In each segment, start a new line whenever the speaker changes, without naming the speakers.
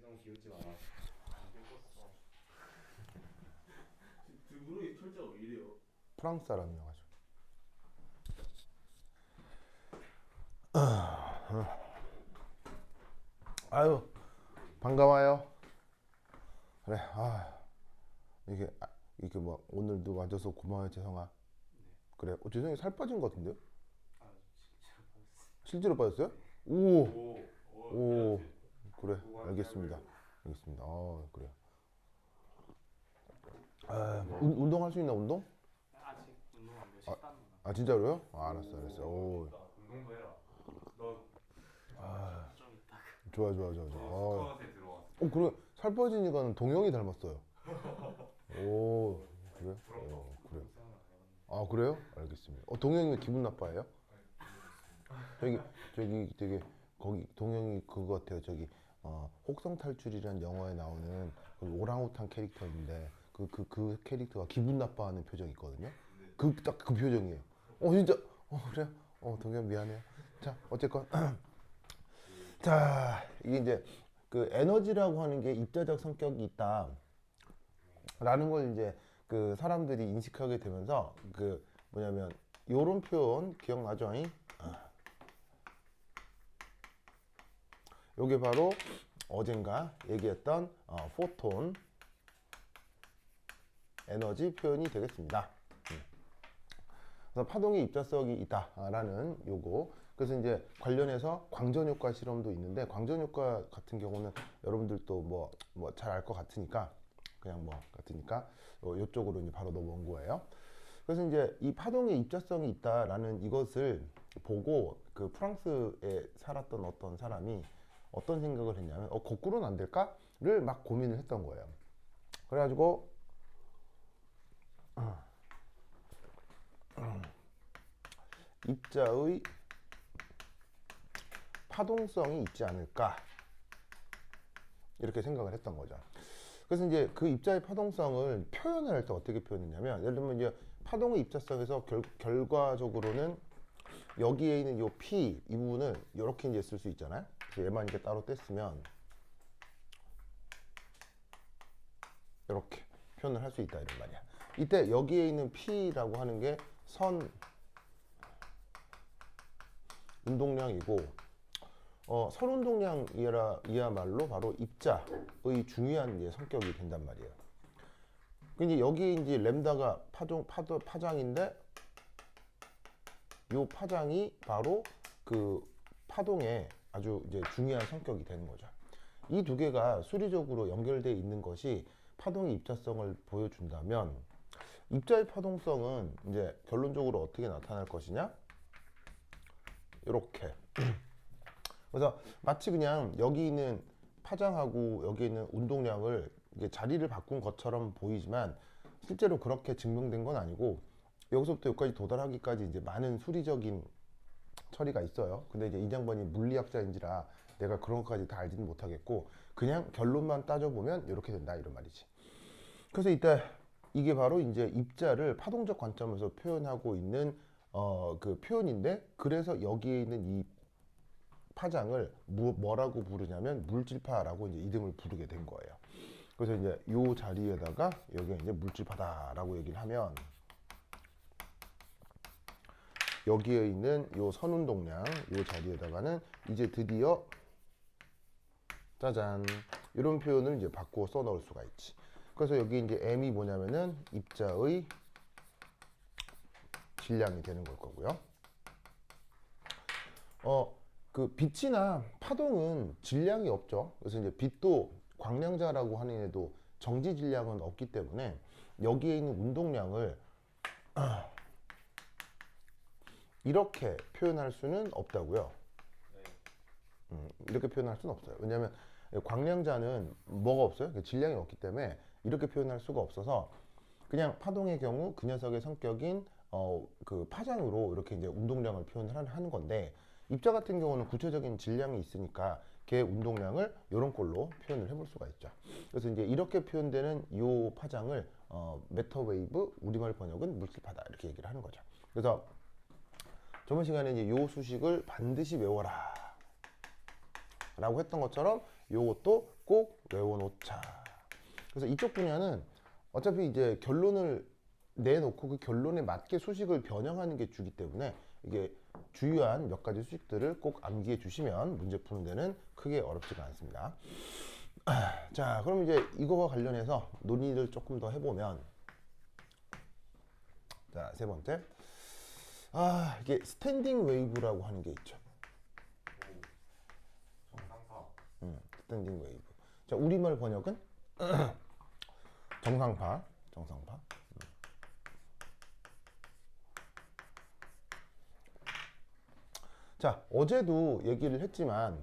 너무 귀엽지 마라.
드브로이 철자가 왜 이래요?
프랑스 사람이어가지고. 아유 반가워요. 그래. 이게 뭐 오늘도 와줘서 고마워요 재성아. 그래. 재성이 살 빠진 것 같은데요?
아 진짜 봤어.
실제로 빠졌어요? 오. 오. 그래. 알겠습니다. 알겠습니다. 그래. 운동할 수 있나 운동?
아직 운동 안 돼. 식단.
진짜로요? 알았어. 오.
운동도 해라. 너
좀 이따가.
좋아.
스쿼트에 들어왔어.
그래. 살 빠지니까는 동영이 닮았어요. 오. 그래? 그래. 그래요? 알겠습니다. 동영이 왜 기분 나빠해요? 저기 되게 거기 동영이 그거 같아요. 저기 혹성 탈출이라는 영화에 나오는 그 오랑우탄 캐릭터인데 그 캐릭터가 기분 나빠하는 표정이 있거든요. 딱 그 표정이에요. 진짜. 그래요? 동영 미안해요. 자, 어쨌건 자, 이게 이제 그 에너지라고 하는 게 입자적 성격이 있다라는 걸 이제 그 사람들이 인식하게 되면서 그 뭐냐면 요런 표현 기억나죠? 요게 바로 어젠가 얘기했던 포톤 에너지 표현이 되겠습니다. 그래서 파동의 입자성이 있다라는 요거. 그래서 이제 관련해서 광전 효과 실험도 있는데 광전 효과 같은 경우는 여러분들도 뭐 잘 알 것 같으니까 그냥 요쪽으로 이제 바로 넘어온 거예요. 그래서 이제 이 파동의 입자성이 있다라는 이것을 보고 그 프랑스에 살았던 어떤 사람이 어떤 생각을 했냐면 거꾸로는 안 될까를 막 고민을 했던 거예요. 그래가지고 입자의 파동성이 있지 않을까 이렇게 생각을 했던 거죠. 그래서 이제 그 입자의 파동성을 표현을 할 때 어떻게 표현했냐면 예를 들면 이제 파동의 입자성에서 결과적으로는 여기에 있는 요 P 이 부분을 이렇게 이제 쓸 수 있잖아요. 그래서 얘만 이렇게 따로 뗐으면 이렇게 표현을 할 수 있다 이런 말이야. 이때 여기에 있는 P라고 하는 게 선 운동량이고 선 운동량이야말로 바로 입자의 중요한 이제 성격이 된단 말이에요. 근데 여기 이제 램다가 파장인데 요 파장이 바로 그 파동의 아주 이제 중요한 성격이 되는 거죠. 이 두 개가 수리적으로 연결되어 있는 것이 파동의 입자성을 보여준다면 입자의 파동성은 이제 결론적으로 어떻게 나타날 것이냐? 이렇게. 그래서 마치 그냥 여기 있는 파장하고 여기 있는 운동량을 이게 자리를 바꾼 것처럼 보이지만 실제로 그렇게 증명된 건 아니고 여기서부터 여기까지 도달하기까지 이제 많은 수리적인 처리가 있어요. 근데 이제 이 양반이 물리학자인지라 내가 그런 것까지 다 알지는 못하겠고 그냥 결론만 따져보면 이렇게 된다 이런 말이지. 그래서 이때 이게 바로 이제 입자를 파동적 관점에서 표현하고 있는 그 표현인데 그래서 여기에 있는 이 파장을 뭐라고 부르냐면 물질파라고 이제 이름을 부르게 된 거예요. 그래서 이제 요 자리에다가 여기가 이제 물질파다라고 얘기를 하면 여기에 있는 요 선운동량 요 자리에다가는 이제 드디어 짜잔 이런 표현을 이제 바꾸어 써 넣을 수가 있지. 그래서 여기 이제 M이 뭐냐면은 입자의 질량이 되는 걸 거고요. 그 빛이나 파동은 질량이 없죠. 그래서 이제 빛도 광량자라고 하는 애도 정지 질량은 없기 때문에 여기에 있는 운동량을 이렇게 표현할 수는 없다고요. 이렇게 표현할 수는 없어요. 왜냐하면 광량자는 뭐가 없어요? 질량이 없기 때문에 이렇게 표현할 수가 없어서 그냥 파동의 경우 그 녀석의 성격인 그 파장으로 이렇게 이제 운동량을 표현을 하는 건데 입자 같은 경우는 구체적인 질량이 있으니까 걔 운동량을 이런 꼴로 표현을 해볼 수가 있죠. 그래서 이제 이렇게 표현되는 이 파장을 매터 웨이브 우리말 번역은 물질파다 이렇게 얘기를 하는 거죠. 그래서 저번 시간에 이제 요 수식을 반드시 외워라 라고 했던 것처럼 요것도 꼭 외워놓자. 그래서 이쪽 분야는 어차피 이제 결론을 내놓고 그 결론에 맞게 수식을 변형하는 게 주기 때문에 이게 주요한 몇 가지 수식들을 꼭 암기해 주시면 문제 푸는 데는 크게 어렵지가 않습니다. 자, 그럼 이제 이거와 관련해서 논의를 조금 더 해보면, 자, 세 번째, 이게 스탠딩 웨이브라고 하는 게 있죠.
정상파.
스탠딩 웨이브. 자, 우리말 번역은 정상파. 자, 어제도 얘기를 했지만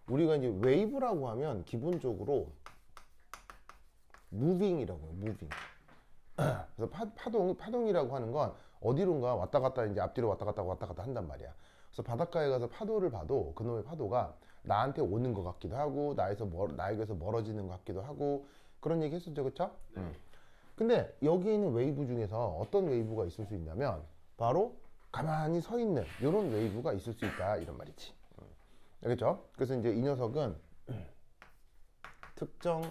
우리가 이제 웨이브라고 하면 기본적으로 무빙이라고 해요. 무빙. 그래서 파동이라고 하는 건 어디론가 왔다 갔다 이제 앞뒤로 왔다 갔다 한단 말이야. 그래서 바닷가에 가서 파도를 봐도 그놈의 파도가 나한테 오는 것 같기도 하고 나에게서 멀어지는 것 같기도 하고 그런 얘기 했었죠, 그렇죠?
네.
근데 여기 있는 웨이브 중에서 어떤 웨이브가 있을 수 있냐면 바로 가만히 서 있는 이런 웨이브가 있을 수 있다 이런 말이지. 알겠죠? 그래서 이제 이 녀석은 특정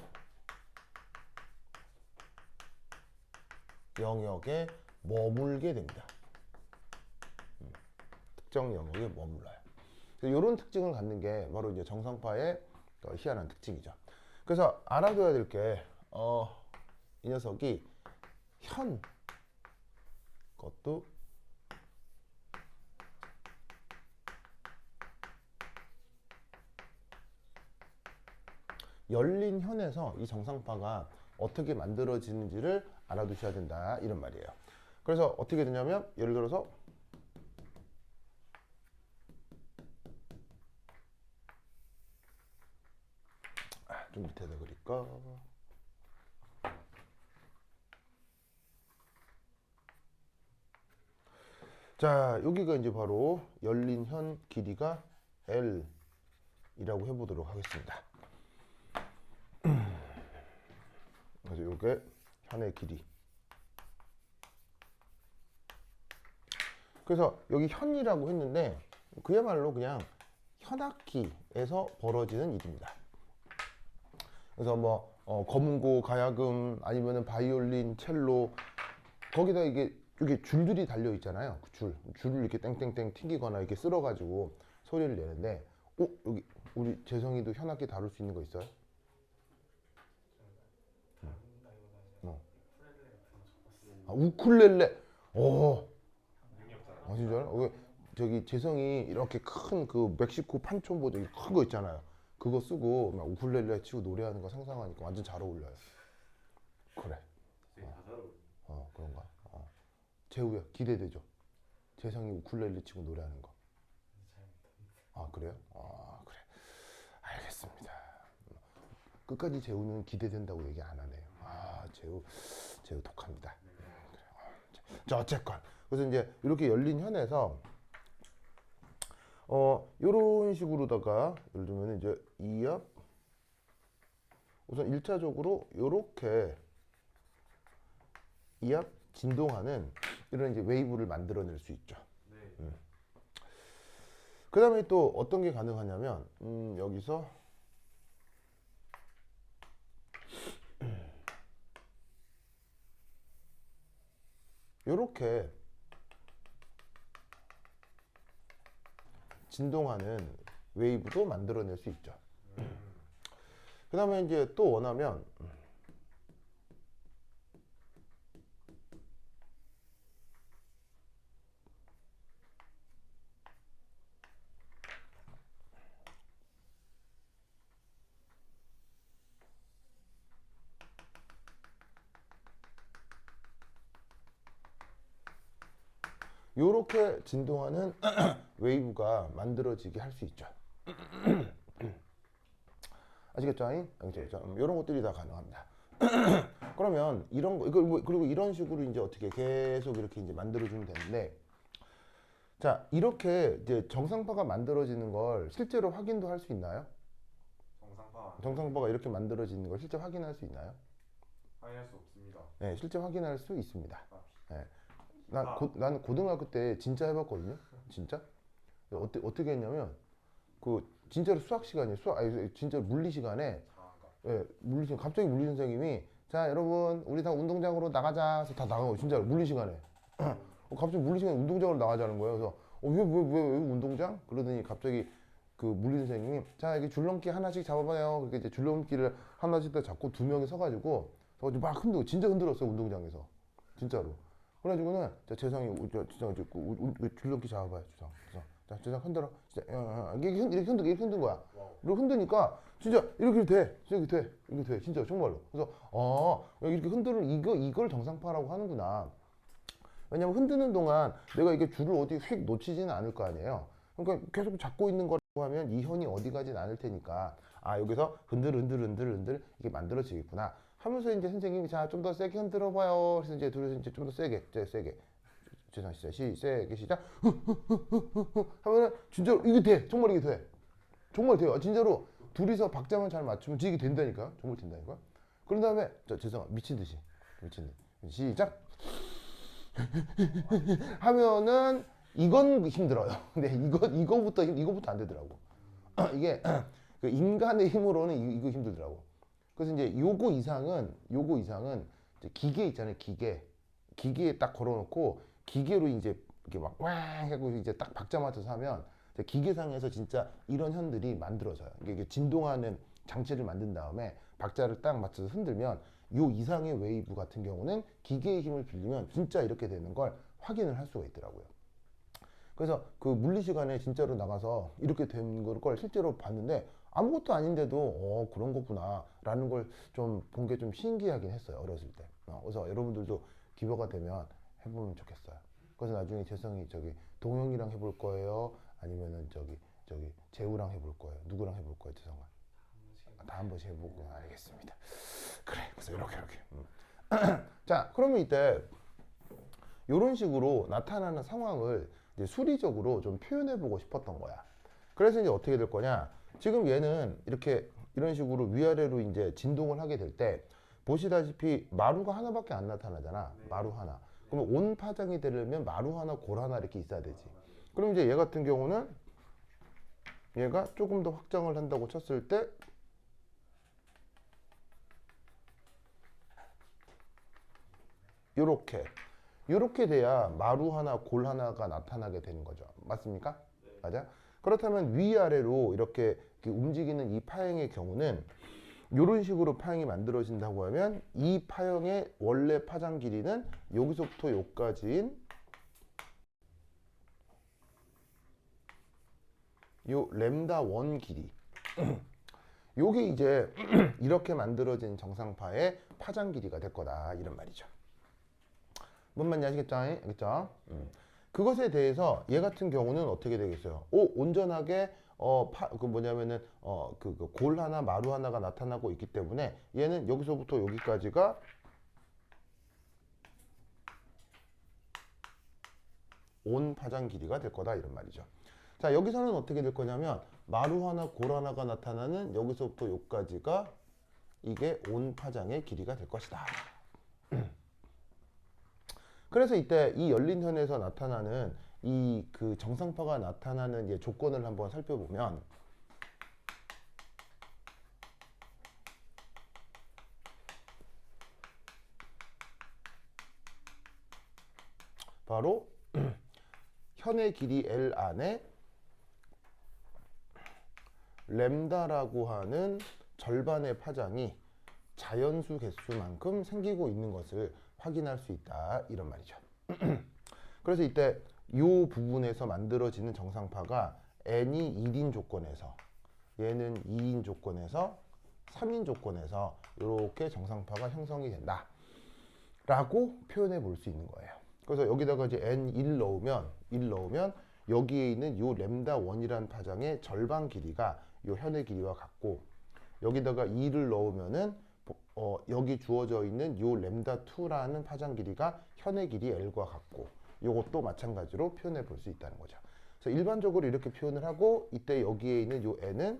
영역에 머물게 됩니다. 특정 영역에 머물러요. 이런 특징을 갖는 게 바로 이제 정상파의 희한한 특징이죠. 그래서 알아둬야 될 게 이 녀석이 현 것도 열린 현에서 이 정상파가 어떻게 만들어지는지를 알아두셔야 된다 이런 말이에요. 그래서 어떻게 되냐면 예를 들어서 좀 밑에다 그릴까? 자, 여기가 이제 바로 열린 현 길이가 L이라고 해보도록 하겠습니다. 그래서 이게 현의 길이. 그래서 여기 현이라고 했는데 그야말로 그냥 현악기에서 벌어지는 일입니다. 그래서 뭐 검은고, 가야금 아니면은 바이올린, 첼로 거기다 이게 줄들이 달려 있잖아요. 그 줄을 이렇게 땡땡땡 튕기거나 이렇게 쓸어가지고 소리를 내는데, 여기 우리 재성이도 현악기 다룰 수 있는 거 있어요? 우쿨렐레. 진짜요? 저기 재성이 이렇게 큰 그 멕시코 판촌보다 큰 거 있잖아요. 그거 쓰고 막 우쿨렐레 치고 노래하는 거 상상하니까 완전 잘 어울려요. 그래. 그런가? 재우야 기대되죠? 재성이 우쿨렐레 치고 노래하는 거. 그래요? 그래. 알겠습니다. 끝까지 재우는 기대된다고 얘기 안 하네요. 재우 독합니다. 자, 어쨌건. 그래서 이제 이렇게 열린 현에서 요런 식으로다가 예를 들면 이제 이압 우선 1차적으로 요렇게 이압 진동하는 이런 이제 웨이브를 만들어낼 수 있죠.
네.
그 다음에 또 어떤 게 가능하냐면 여기서 요렇게 진동하는 웨이브도 만들어낼 수 있죠. 그 다음에 이제 또 원하면 요렇게 진동하는 웨이브가 만들어지게 할 수 있죠. 아시겠죠? 알겠죠? 이런 것들이 다 가능합니다. 그러면 이런 거 그리고 이런 식으로 이제 어떻게 계속 이렇게 이제 만들어주면 되는데, 자, 이렇게 이제 정상파가 만들어지는 걸 실제로 확인도 할 수 있나요? 정상파가 이렇게 만들어지는 걸 실제 확인할 수 있나요?
확인할 수 없습니다.
네, 실제 확인할 수 있습니다. 네. 나는 고등학교 때 진짜 해봤거든요. 진짜 어떻게 했냐면 그 진짜로 수학 시간에 아니 진짜 물리 시간에
장학금.
예, 물리 시간 갑자기 물리 선생님이 자 여러분 우리 다 운동장으로 나가자 해서 다 나가고 진짜로 물리 시간에 갑자기 물리 시간에 운동장으로 나가자는 거예요. 그래서 왜 운동장? 그러더니 갑자기 그 물리 선생님이 자 여기 줄넘기 하나씩 잡아봐요. 그렇게 이제 줄넘기를 하나씩 다 잡고 두 명이 서가지고 막 흔들고 진짜 흔들었어요 운동장에서 진짜로. 그래가지고는 자 재성이 재성 줄넘기 잡아봐요 주성. 자 재성 흔들어. 진짜 이렇게 흔든 거야.
와우.
이렇게 흔드니까 진짜 이렇게 돼. 이렇게 돼. 진짜 정말로. 그래서 이렇게 흔드는 이걸 정상파라고 하는구나. 왜냐면 흔드는 동안 내가 이게 줄을 어디 휙 놓치지는 않을 거 아니에요. 그러니까 계속 잡고 있는 거라고 하면 이 현이 어디 가진 않을 테니까 여기서 흔들 이게 만들어지겠구나 하면서 이제 선생님이 자 좀 더 세게 흔들어 봐요. 그래서 이제 둘이서 이제 좀 더 세게 죄송 세게 시작 하면은 진짜로 이게 돼. 정말 이게 돼. 정말 돼요. 진짜로 둘이서 박자만 잘 맞추면 이게 된다니까. 정말 된다니까. 그런 다음에 죄송합니다. 미친 듯이 시작 하면은 이건 힘들어요. 근데 이거부터 안 되더라고. 이게 그 인간의 힘으로는 이거 힘들더라고. 그래서 이제 요거 이상은 이제 기계 있잖아요. 기계에 딱 걸어놓고 기계로 이제 이렇게 막 꽝 하고 이제 딱 박자 맞춰서 하면 기계상에서 진짜 이런 현들이 만들어져요. 이게 진동하는 장치를 만든 다음에 박자를 딱 맞춰서 흔들면 요 이상의 웨이브 같은 경우는 기계의 힘을 빌리면 진짜 이렇게 되는 걸 확인을 할 수가 있더라고요. 그래서 그 물리 시간에 진짜로 나가서 이렇게 된 걸 실제로 봤는데 아무것도 아닌데도 그런 거구나 라는 걸 좀 본 게 좀 신기하긴 했어요. 어렸을 때. 그래서 여러분들도 기회가 되면 해보면 좋겠어요. 그래서 나중에 재성이 동영이랑 해볼 거예요? 아니면은 재우랑 해볼 거예요? 누구랑 해볼 거예요? 재성아? 다 한 번씩 해보고 알겠습니다. 그래. 그래서 이렇게. 자, 그러면 이때 이런 식으로 나타나는 상황을 이제 수리적으로 좀 표현해보고 싶었던 거야. 그래서 이제 어떻게 될 거냐? 지금 얘는 이런 식으로 위아래로 이제 진동을 하게 될 때 보시다시피 마루가 하나밖에 안 나타나잖아.
네.
마루 하나. 그러면 온 파장이 되려면 마루 하나, 골 하나 이렇게 있어야 되지. 그럼 이제 얘 같은 경우는 얘가 조금 더 확장을 한다고 쳤을 때 요렇게 돼야 마루 하나, 골 하나가 나타나게 되는 거죠. 맞습니까?
네.
맞아? 그렇다면 위아래로 이렇게 움직이는 이 파형의 경우는 이런 식으로 파형이 만들어진다고 하면 이 파형의 원래 파장 길이는 여기서부터 여기까지인 요 램다 1 길이 요게 이제 이렇게 만들어진 정상파의 파장 길이가 될 거다 이런 말이죠. 뭔 말인지 아시겠죠? 알겠죠? 그것에 대해서 얘 같은 경우는 어떻게 되겠어요? 온전하게 골 하나, 마루 하나가 나타나고 있기 때문에 얘는 여기서부터 여기까지가 온 파장 길이가 될 거다 이런 말이죠. 자, 여기서는 어떻게 될 거냐면 마루 하나, 골 하나가 나타나는 여기서부터 여기까지가 이게 온 파장의 길이가 될 것이다. 그래서 이때 이 열린 현에서 나타나는 이 그 정상파가 나타나는 이 조건을 한번 살펴보면 바로 현의 길이 L 안에 램다라고 하는 절반의 파장이 자연수 개수만큼 생기고 있는 것을 확인할 수 있다 이런 말이죠. 그래서 이때 이 부분에서 만들어지는 정상파가 n이 1인 조건에서 얘는 2인 조건에서 3인 조건에서 이렇게 정상파가 형성이 된다 라고 표현해 볼 수 있는 거예요. 그래서 여기다가 이제 n1 넣으면 여기에 있는 요 램다 1이라는 파장의 절반 길이가 요 현의 길이와 같고 여기다가 2를 넣으면은 여기 주어져 있는 요 램다 2라는 파장 길이가 현의 길이 L과 같고 요것도 마찬가지로 표현해 볼 수 있다는 거죠. 그래서 일반적으로 이렇게 표현을 하고 이때 여기에 있는 요 N은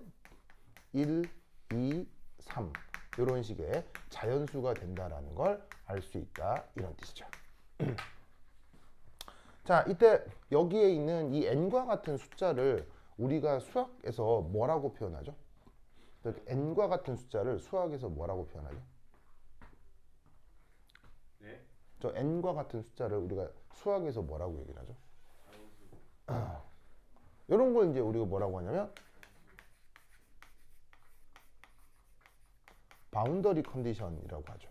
1, 2, 3 이런 식의 자연수가 된다라는 걸 알 수 있다 이런 뜻이죠. 자, 이때 여기에 있는 이 n과 같은 숫자를 우리가 수학에서 뭐라고 표현하죠? n과 같은 숫자를 수학에서 뭐라고 표현하죠?
네.
저 n과 같은 숫자를 우리가 수학에서 뭐라고 얘기를 하죠? 이런 걸 이제 우리가 뭐라고 하냐면 바운더리 컨디션이라고 하죠.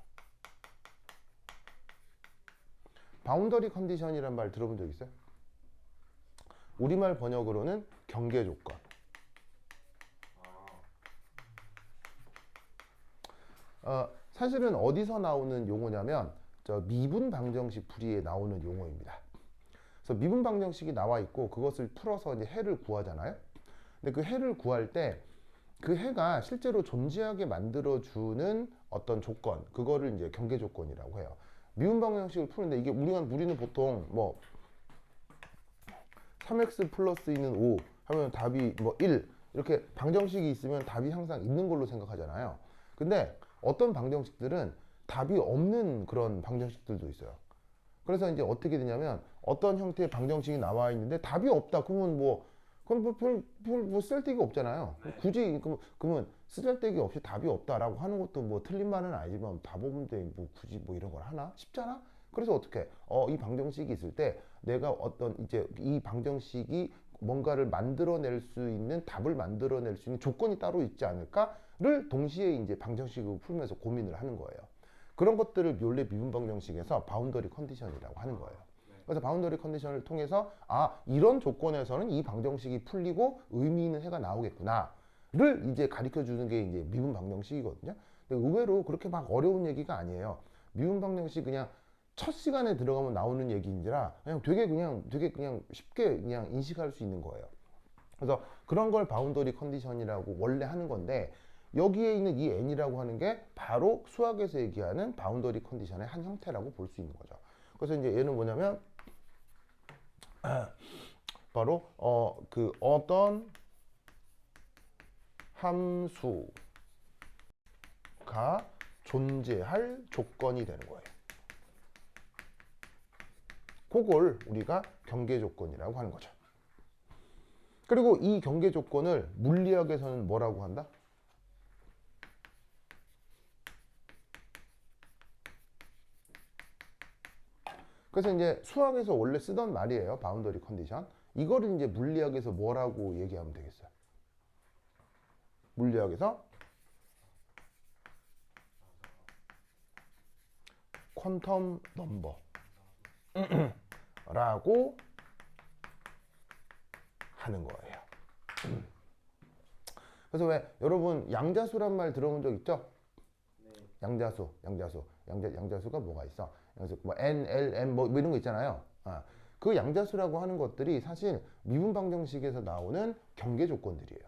바운더리 컨디션이란 말 들어본 적 있어요? 우리말 번역으로는 경계 조건. 사실은 어디서 나오는 용어냐면 저 미분 방정식 풀이에 나오는 용어입니다. 그래서 미분 방정식이 나와 있고 그것을 풀어서 이제 해를 구하잖아요. 근데 그 해를 구할 때 그 해가 실제로 존재하게 만들어주는 어떤 조건, 그거를 이제 경계 조건이라고 해요. 미분 방정식을 푸는데 이게 우리는 보통 뭐 3x 플러스 2는 5 하면 답이 뭐 1 이렇게 방정식이 있으면 답이 항상 있는 걸로 생각하잖아요. 근데 어떤 방정식들은 답이 없는 그런 방정식들도 있어요. 그래서 이제 어떻게 되냐면 어떤 형태의 방정식이 나와 있는데 답이 없다. 그건 뭐 쓸데가 없잖아요.
네.
굳이 그러면 쓰잘데기 없이 답이 없다라고 하는 것도 뭐 틀린 말은 아니지만 답 없는데 뭐 굳이 뭐 이런 걸 하나 싶잖아. 그래서 어떻게 이 방정식이 있을 때 내가 어떤 이제 이 방정식이 뭔가를 만들어낼 수 있는 답을 만들어낼 수 있는 조건이 따로 있지 않을까를 동시에 이제 방정식을 풀면서 고민을 하는 거예요. 그런 것들을 원래 미분 방정식에서 바운더리 컨디션이라고 하는 거예요. 그래서 바운더리 컨디션을 통해서 이런 조건에서는 이 방정식이 풀리고 의미 있는 해가 나오겠구나를 이제 가르쳐 주는 게 이제 미분 방정식이거든요. 근데 의외로 그렇게 막 어려운 얘기가 아니에요. 미분 방정식 그냥 첫 시간에 들어가면 나오는 얘기인지라 되게 그냥 쉽게 그냥 인식할 수 있는 거예요. 그래서 그런 걸 바운더리 컨디션이라고 원래 하는 건데 여기에 있는 이 n이라고 하는 게 바로 수학에서 얘기하는 바운더리 컨디션의 한 형태라고 볼 수 있는 거죠. 그래서 이제 얘는 뭐냐면 바로 그 어떤 함수가 존재할 조건이 되는 거예요. 그걸 우리가 경계 조건이라고 하는 거죠. 그리고 이 경계 조건을 물리학에서는 뭐라고 한다? 그래서 이제 수학에서 원래 쓰던 말이에요. 바운더리 컨디션. 이거를 이제 물리학에서 뭐라고 얘기하면 되겠어요? 물리학에서 퀀텀 넘버 라고 하는 거예요. 그래서 왜 여러분 양자수란 말 들어본 적 있죠?
네.
양자수가 뭐가 있어? 그래서 뭐 n, l, m 뭐 이런 거 있잖아요. 그 양자수라고 하는 것들이 사실 미분 방정식에서 나오는 경계 조건들이에요.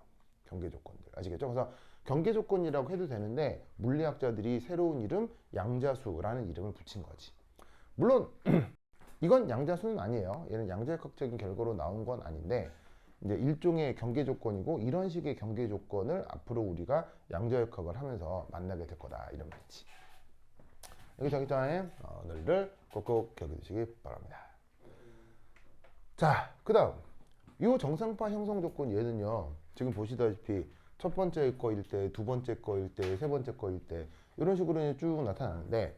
경계 조건들. 아시겠죠? 그래서 경계 조건이라고 해도 되는데 물리학자들이 새로운 이름 양자수라는 이름을 붙인 거지. 물론 이건 양자수는 아니에요. 얘는 양자역학적인 결과로 나온 건 아닌데 이제 일종의 경계 조건이고 이런 식의 경계 조건을 앞으로 우리가 양자역학을 하면서 만나게 될 거다 이런 말이지. 여기 정의점에 오늘을 꼭꼭 기억해 두시기 바랍니다. 자, 그 다음 이 정상파 형성 조건 얘는요 지금 보시다시피 첫 번째 거일 때, 두 번째 거일 때, 세 번째 거일 때 이런 식으로 쭉 나타나는데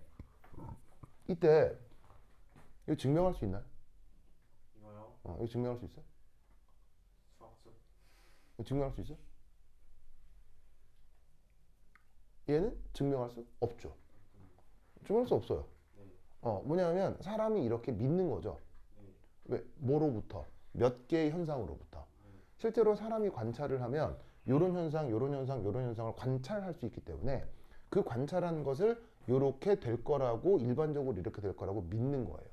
이때 이거 증명할 수 있나요?
이거요?
이거 증명할 수 있어요?
수학습.
이거 증명할 수 있어요? 얘는 증명할 수 없죠. 증명할 수 없어요.
네.
뭐냐면 사람이 이렇게 믿는 거죠.
네.
왜? 뭐로부터? 몇 개의 현상으로부터. 실제로 사람이 관찰을 하면 요런 현상, 요런 현상, 요런 현상을 관찰할 수 있기 때문에 그 관찰한 것을 요렇게 될 거라고 일반적으로 이렇게 될 거라고 믿는 거예요.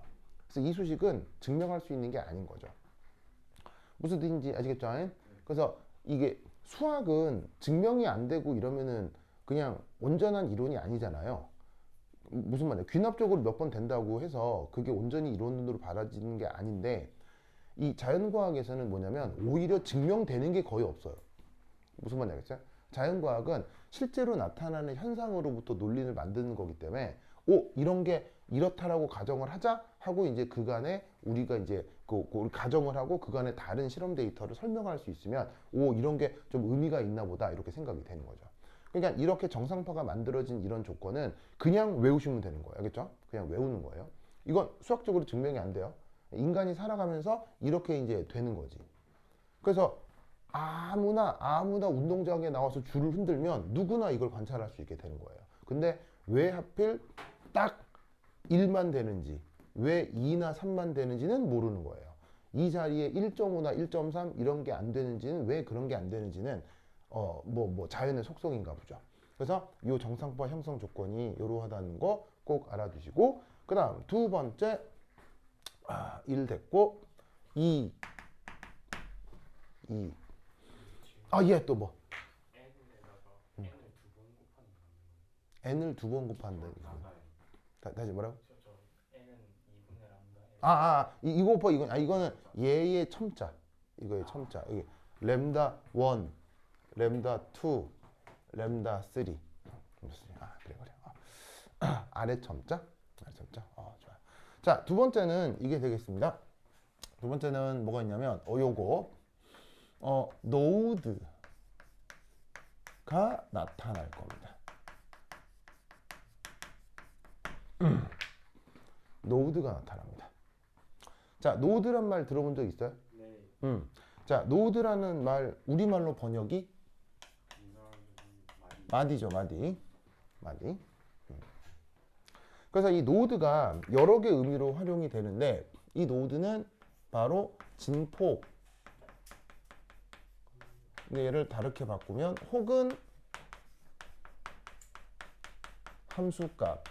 그래서 이 수식은 증명할 수 있는 게 아닌 거죠. 무슨 뜻인지 아시겠죠? 그래서 이게 수학은 증명이 안 되고 이러면은 그냥 온전한 이론이 아니잖아요. 무슨 말이에요? 귀납적으로 몇 번 된다고 해서 그게 온전히 이론으로 받아지는 게 아닌데 이 자연과학에서는 뭐냐면 오히려 증명되는 게 거의 없어요. 무슨 말인지 알겠어요? 자연과학은 실제로 나타나는 현상으로부터 논리를 만드는 거기 때문에 이런 게 이렇다라고 가정을 하자 하고 이제 그간에 우리가 이제 우리 가정을 하고 그간의 다른 실험 데이터를 설명할 수 있으면 오 이런 게 좀 의미가 있나 보다 이렇게 생각이 되는 거죠. 그러니까 이렇게 정상파가 만들어진 이런 조건은 그냥 외우시면 되는 거예요. 알겠죠? 그냥 외우는 거예요. 이건 수학적으로 증명이 안 돼요. 인간이 살아가면서 이렇게 이제 되는 거지. 그래서 아무나 운동장에 나와서 줄을 흔들면 누구나 이걸 관찰할 수 있게 되는 거예요. 근데 왜 하필 딱 1만 되는지 왜 2나 3만 되는지는 모르는 거예요. 이 자리에 1.5나 1.3 이런 게 안 되는지는 왜 그런 게 안 되는지는 자연의 속성인가 보죠. 그래서 이 정상파 형성 조건이 이러하다는 거 꼭 알아두시고 그 다음 두 번째 1 됐고 2 예, 또 뭐?
n을 두 번 곱하는 거.
n을 두 번 곱한다. 다시 뭐라고?
저 n은 2분의 람다.
이거 봐. 이거는 얘의 첨자. 이거의 첨자. 여기 램다 1, 램다 2, 램다 3. 그래. 아래 첨자. 좋아요. 자, 두 번째는 이게 되겠습니다. 두 번째는 뭐가 있냐면 요거 노드가 나타날 겁니다. 노드가 나타납니다. 자, 노드란 말 들어본 적 있어요?
네.
자, 노드라는 말 우리말로 번역이 마디죠, 마디. 그래서 이 노드가 여러 개 의미로 활용이 되는데 이 노드는 바로 진폭. 얘를 다르게 바꾸면 혹은 함수값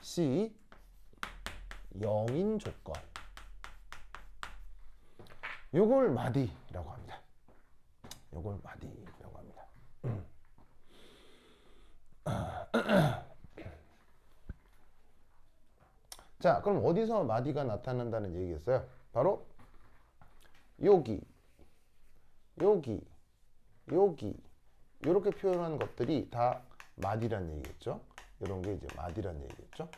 C 0인 조건. 요걸 마디라고 합니다. 자, 그럼 어디서 마디가 나타난다는 얘기겠어요? 바로 여기 이렇게 표현하는 것들이 다 마디란 얘기겠죠? 이런 게 이제 마디란 얘기겠죠?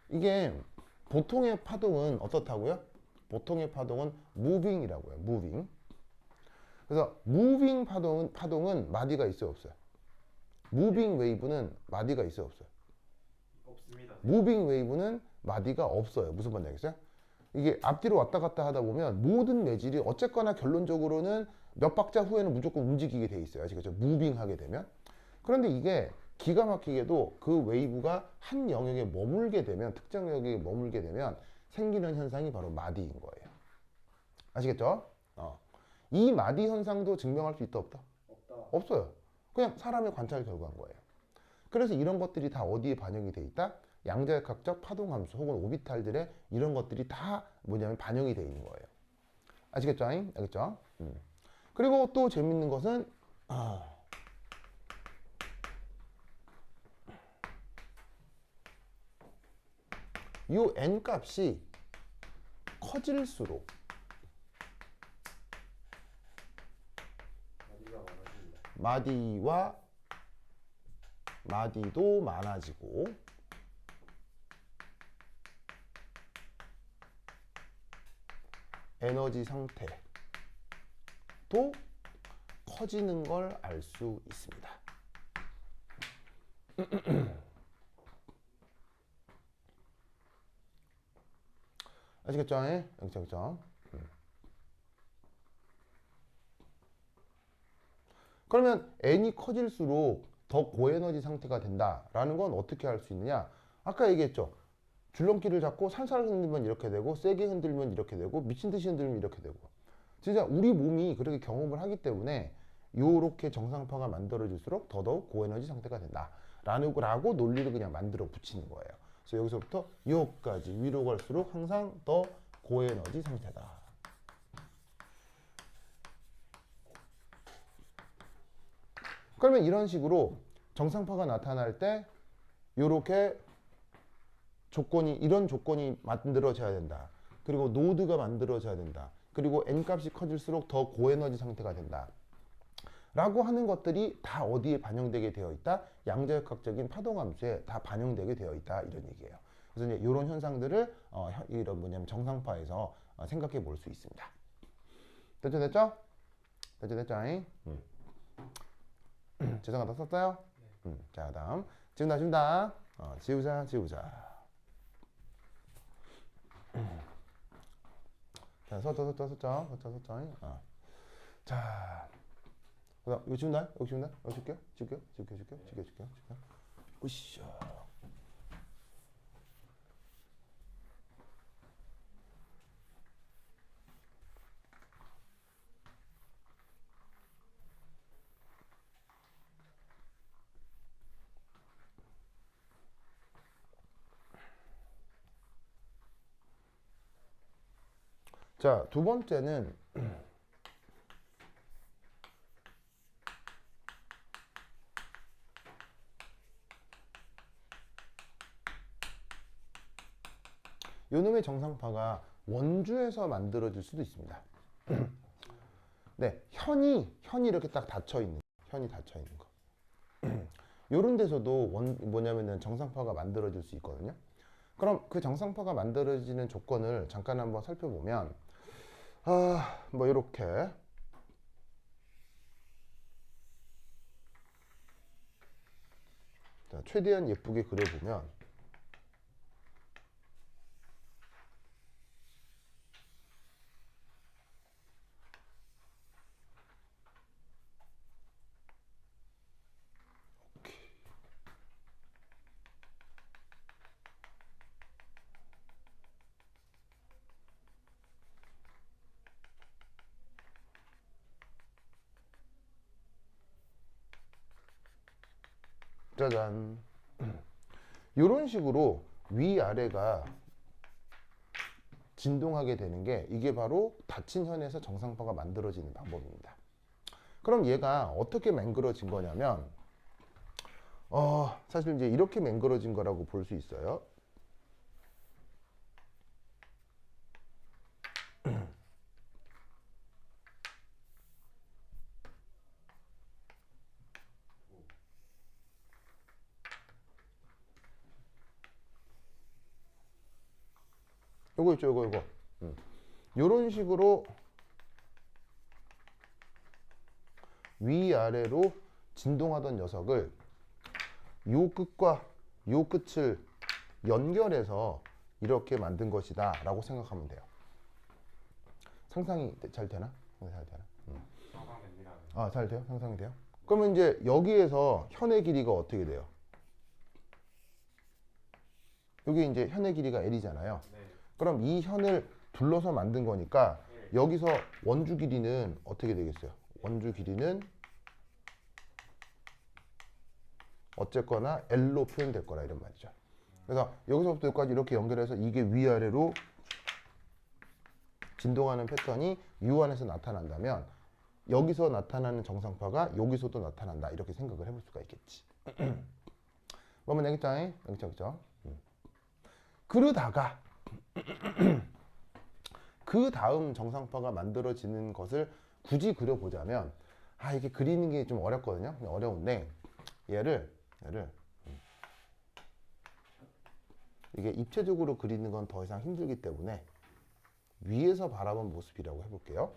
이게 보통의 파동은 어떻다고요? 보통의 파동은 무빙이라고 해요. 무빙. 그래서 무빙 파동은 마디가 있어요, 없어요? 무빙 웨이브는 마디가 있어요, 없어요?
없습니다.
무빙 웨이브는 마디가 없어요. 무슨 말인지 알겠어요? 이게 앞뒤로 왔다 갔다 하다 보면 모든 매질이 어쨌거나 결론적으로는 몇 박자 후에는 무조건 움직이게 돼 있어요. 아시겠죠? 무빙하게 되면. 그런데 이게 기가 막히게도 그 웨이브가 한 영역에 머물게 되면 특정 영역에 머물게 되면 생기는 현상이 바로 마디인 거예요. 아시겠죠? 이 마디 현상도 증명할 수 있다 없다? 없어요. 그냥 사람의 관찰 결과인 거예요. 그래서 이런 것들이 다 어디에 반영이 돼 있다? 양자역학적 파동함수 혹은 오비탈들의 이런 것들이 다 뭐냐면 반영이 돼 있는 거예요. 아시겠죠? 알겠죠? 그리고 또 재밌는 것은 이 n 값이 커질수록 마디도 많아지고 에너지 상태도 커지는 걸 알 수 있습니다. 아시겠죠? 그렇죠? 그러면 n이 커질수록 더 고에너지 상태가 된다라는 건 어떻게 할 수 있느냐? 아까 얘기했죠. 줄넘기를 잡고 살살 흔들면 이렇게 되고 세게 흔들면 이렇게 되고 미친 듯이 흔들면 이렇게 되고 진짜 우리 몸이 그렇게 경험을 하기 때문에 요렇게 정상파가 만들어질수록 더더욱 고에너지 상태가 된다라고 논리를 그냥 만들어 붙이는 거예요. 그래서 여기서부터 여기까지 위로 갈수록 항상 더 고에너지 상태다. 그러면 이런 식으로 정상파가 나타날 때 요렇게 이런 조건이 만들어져야 된다. 그리고 노드가 만들어져야 된다. 그리고 n값이 커질수록 더 고에너지 상태가 된다. 라고 하는 것들이 다 어디에 반영되게 되어 있다? 양자역학적인 파동함수에 다 반영되게 되어 있다. 이런 얘기예요. 그래서 이제 이런 현상들을 이런 뭐냐면 정상파에서 생각해 볼 수 있습니다. 됐죠, 됐죠? 됐죠, 됐죠? 재성아 다 썼어요? 자, 다음 지운다. 지우자. 자, 썼죠. 자, 그다음 이거 지운다. 여기 줄게요. 으쌰. 자, 두 번째는 요놈의 정상파가 원주에서 만들어질 수도 있습니다. 네, 현이 이렇게 딱 닫혀 있는 거. 요런 데서도 뭐냐면은 정상파가 만들어질 수 있거든요. 그럼 그 정상파가 만들어지는 조건을 잠깐 한번 살펴보면 뭐 이렇게 자, 최대한 예쁘게 그려보면 짜잔 이런 식으로 위아래가 진동하게 되는 게 이게 바로 닫힌 현에서 정상파가 만들어지는 방법입니다. 그럼 얘가 어떻게 맹그러진 거냐면 사실 이제 이렇게 맹그러진 거라고 볼 수 있어요. 요거 있죠, 요거. 요런 식으로 위아래로 진동하던 녀석을 요 끝과 요 끝을 연결해서 이렇게 만든 것이다 라고 생각하면 돼요. 상상이 잘 되나?
상상됩니다.
잘 돼요? 상상이 돼요? 그러면 이제 여기에서 현의 길이가 어떻게 돼요? 여기 이제 현의 길이가 L이잖아요.
네.
그럼 이 현을 둘러서 만든 거니까 여기서 원주 길이는 어떻게 되겠어요? 원주 길이는 어쨌거나 L로 표현될 거라 이런 말이죠. 그래서 여기서부터 여기까지 이렇게 연결해서 이게 위아래로 진동하는 패턴이 U 안에서 나타난다면 여기서 나타나는 정상파가 여기서도 나타난다 이렇게 생각을 해볼 수가 있겠지. 그러면 여기죠. 그러다가 그 다음 정상파가 만들어지는 것을 굳이 그려보자면 이게 그리는 게 좀 어렵거든요. 어려운데 얘를 이게 입체적으로 그리는 건 더 이상 힘들기 때문에 위에서 바라본 모습이라고 해볼게요.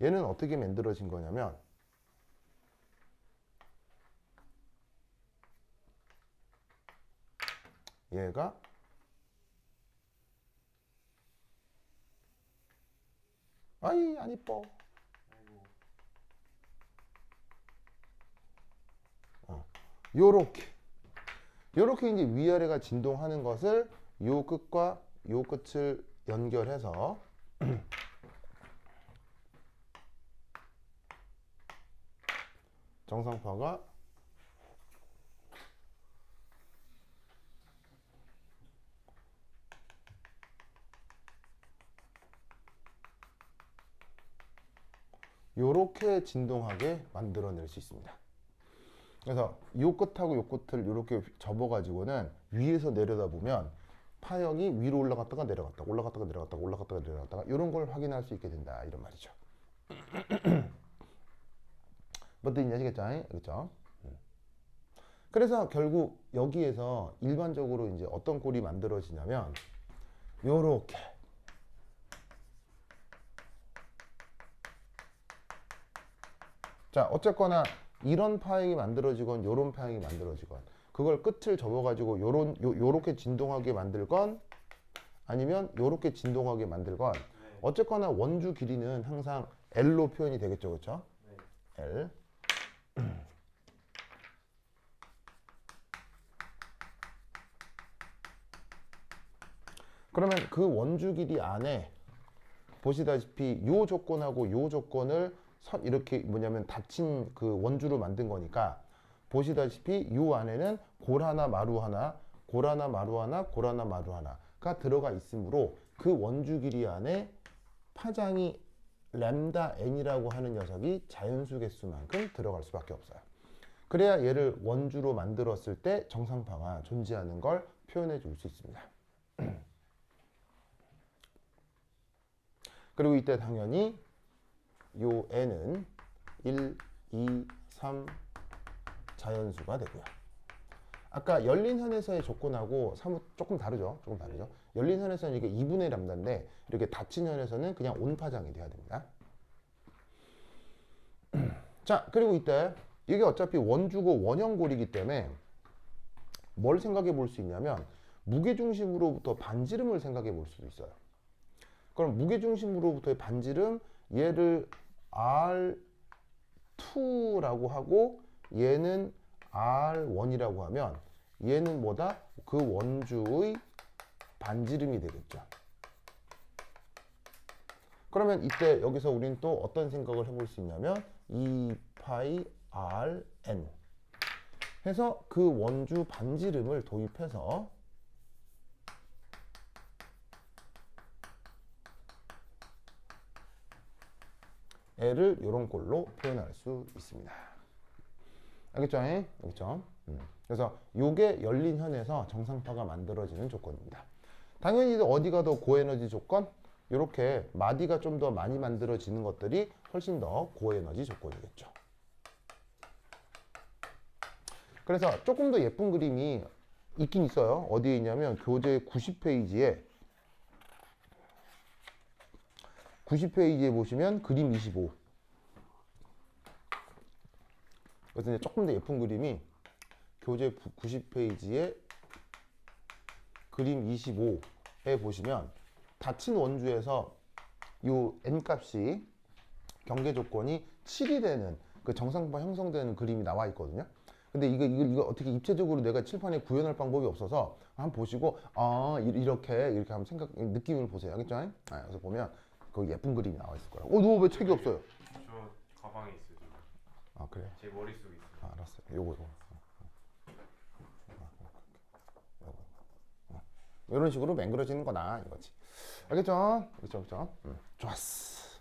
얘는 어떻게 만들어진 거냐면 얘가 안 이뻐. 요렇게 이제 위아래가 진동하는 것을 요 끝과 요 끝을 연결해서 정상파가 요렇게 진동하게 만들어낼 수 있습니다. 그래서 요 끝하고 요 끝을 이렇게 접어가지고는 위에서 내려다보면 파형이 위로 올라갔다가 내려갔다가 올라갔다가 내려갔다가 올라갔다가 내려갔다가 이런 걸 확인할 수 있게 된다 이런 말이죠. 뭔 뜻인지 아시겠죠? 그렇죠? 그래서 결국 여기에서 일반적으로 이제 어떤 꼴이 만들어지냐면 요렇게 자 어쨌거나 이런 파행이 만들어지건 요런 파행이 만들어지건 그걸 끝을 접어가지고 요렇게 진동하게 만들건 아니면 요렇게 진동하게 만들건
네.
어쨌거나 원주 길이는 항상 L로 표현이 되겠죠, 그렇죠?
네.
L. 그러면 그 원주 길이 안에 보시다시피 요 조건하고 요 조건을 이렇게 뭐냐면 닫힌 그 원주로 만든 거니까 보시다시피 요 안에는 골 하나 마루 하나 골 하나 마루 하나 골 하나 마루 하나가 들어가 있으므로 그 원주 길이 안에 파장이 램다 n이라고 하는 녀석이 자연수 개수만큼 들어갈 수밖에 없어요. 그래야 얘를 원주로 만들었을 때 정상파가 존재하는 걸 표현해 줄 수 있습니다. 그리고 이때 당연히 요 n은 1, 2, 3 자연수가 되고요. 아까 열린 현에서의 조건하고 사뭇 조금 다르죠. 조금 다르죠. 열린 현에서는 이게 2분의 람다인데 이렇게 닫힌 현에서는 그냥 온파장이 돼야 됩니다. 자, 그리고 이때 이게 어차피 원주고 원형골이기 때문에 뭘 생각해 볼 수 있냐면 무게중심으로부터 반지름을 생각해 볼 수도 있어요. 그럼 무게중심으로부터의 반지름 얘를 R2라고 하고 얘는 R1이라고 하면 얘는 뭐다? 그 원주의 반지름이 되겠죠. 그러면 이때 여기서 우리는 또 어떤 생각을 해볼 수 있냐면 2파이 Rn 해서 그 원주 반지름을 도입해서 L을 이런 꼴로 표현할 수 있습니다. 알겠죠? 알겠죠? 그래서 이게 열린 현에서 정상파가 만들어지는 조건입니다. 당연히 어디가 더 고에너지 조건? 이렇게 마디가 좀 더 많이 만들어지는 것들이 훨씬 더 고에너지 조건이겠죠. 그래서 조금 더 예쁜 그림이 있긴 있어요. 어디에 있냐면 교재 90페이지에 보시면 그림 25. 그래서 이제 조금 더 예쁜 그림이 교재 90페이지에 그림 25에 보시면 닫힌 원주에서 요 n값이 경계 조건이 7이 되는 그 정상파 형성되는 그림이 나와 있거든요. 근데 이거 어떻게 입체적으로 내가 칠판에 구현할 방법이 없어서 한번 보시고 이렇게 한번 느낌을 보세요. 알겠죠? 그래서 보면 그 예쁜 그림이 나와 있을 거라고. 너 왜 책이 없어요?
저 가방에 있어요. 지금.
아 그래?
제 머릿속에 있어요.
알았어요. 요거. 이런 식으로 맹그러지는 거다 이거지. 알겠죠? 그렇죠. 좋았어.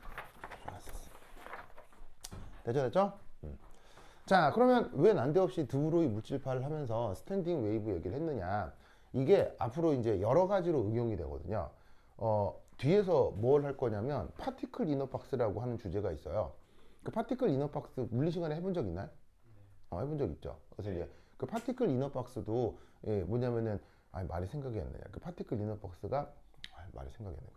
됐죠? 자, 그러면 왜 난데없이 드브로이 물질파를 하면서 스탠딩 웨이브 얘기를 했느냐? 이게 앞으로 이제 여러 가지로 응용이 되거든요. 뒤에서 뭘 할 거냐면 파티클 이너박스라고 하는 주제가 있어요. 그 파티클 이너박스 물리 시간에 해본 적 있나요? 해본 적 있죠. 그래서 이제 그 파티클 이너박스도 뭐냐면은 말이 생각이 안 나냐. 그 파티클 이너박스가 말이 생각이 안 나.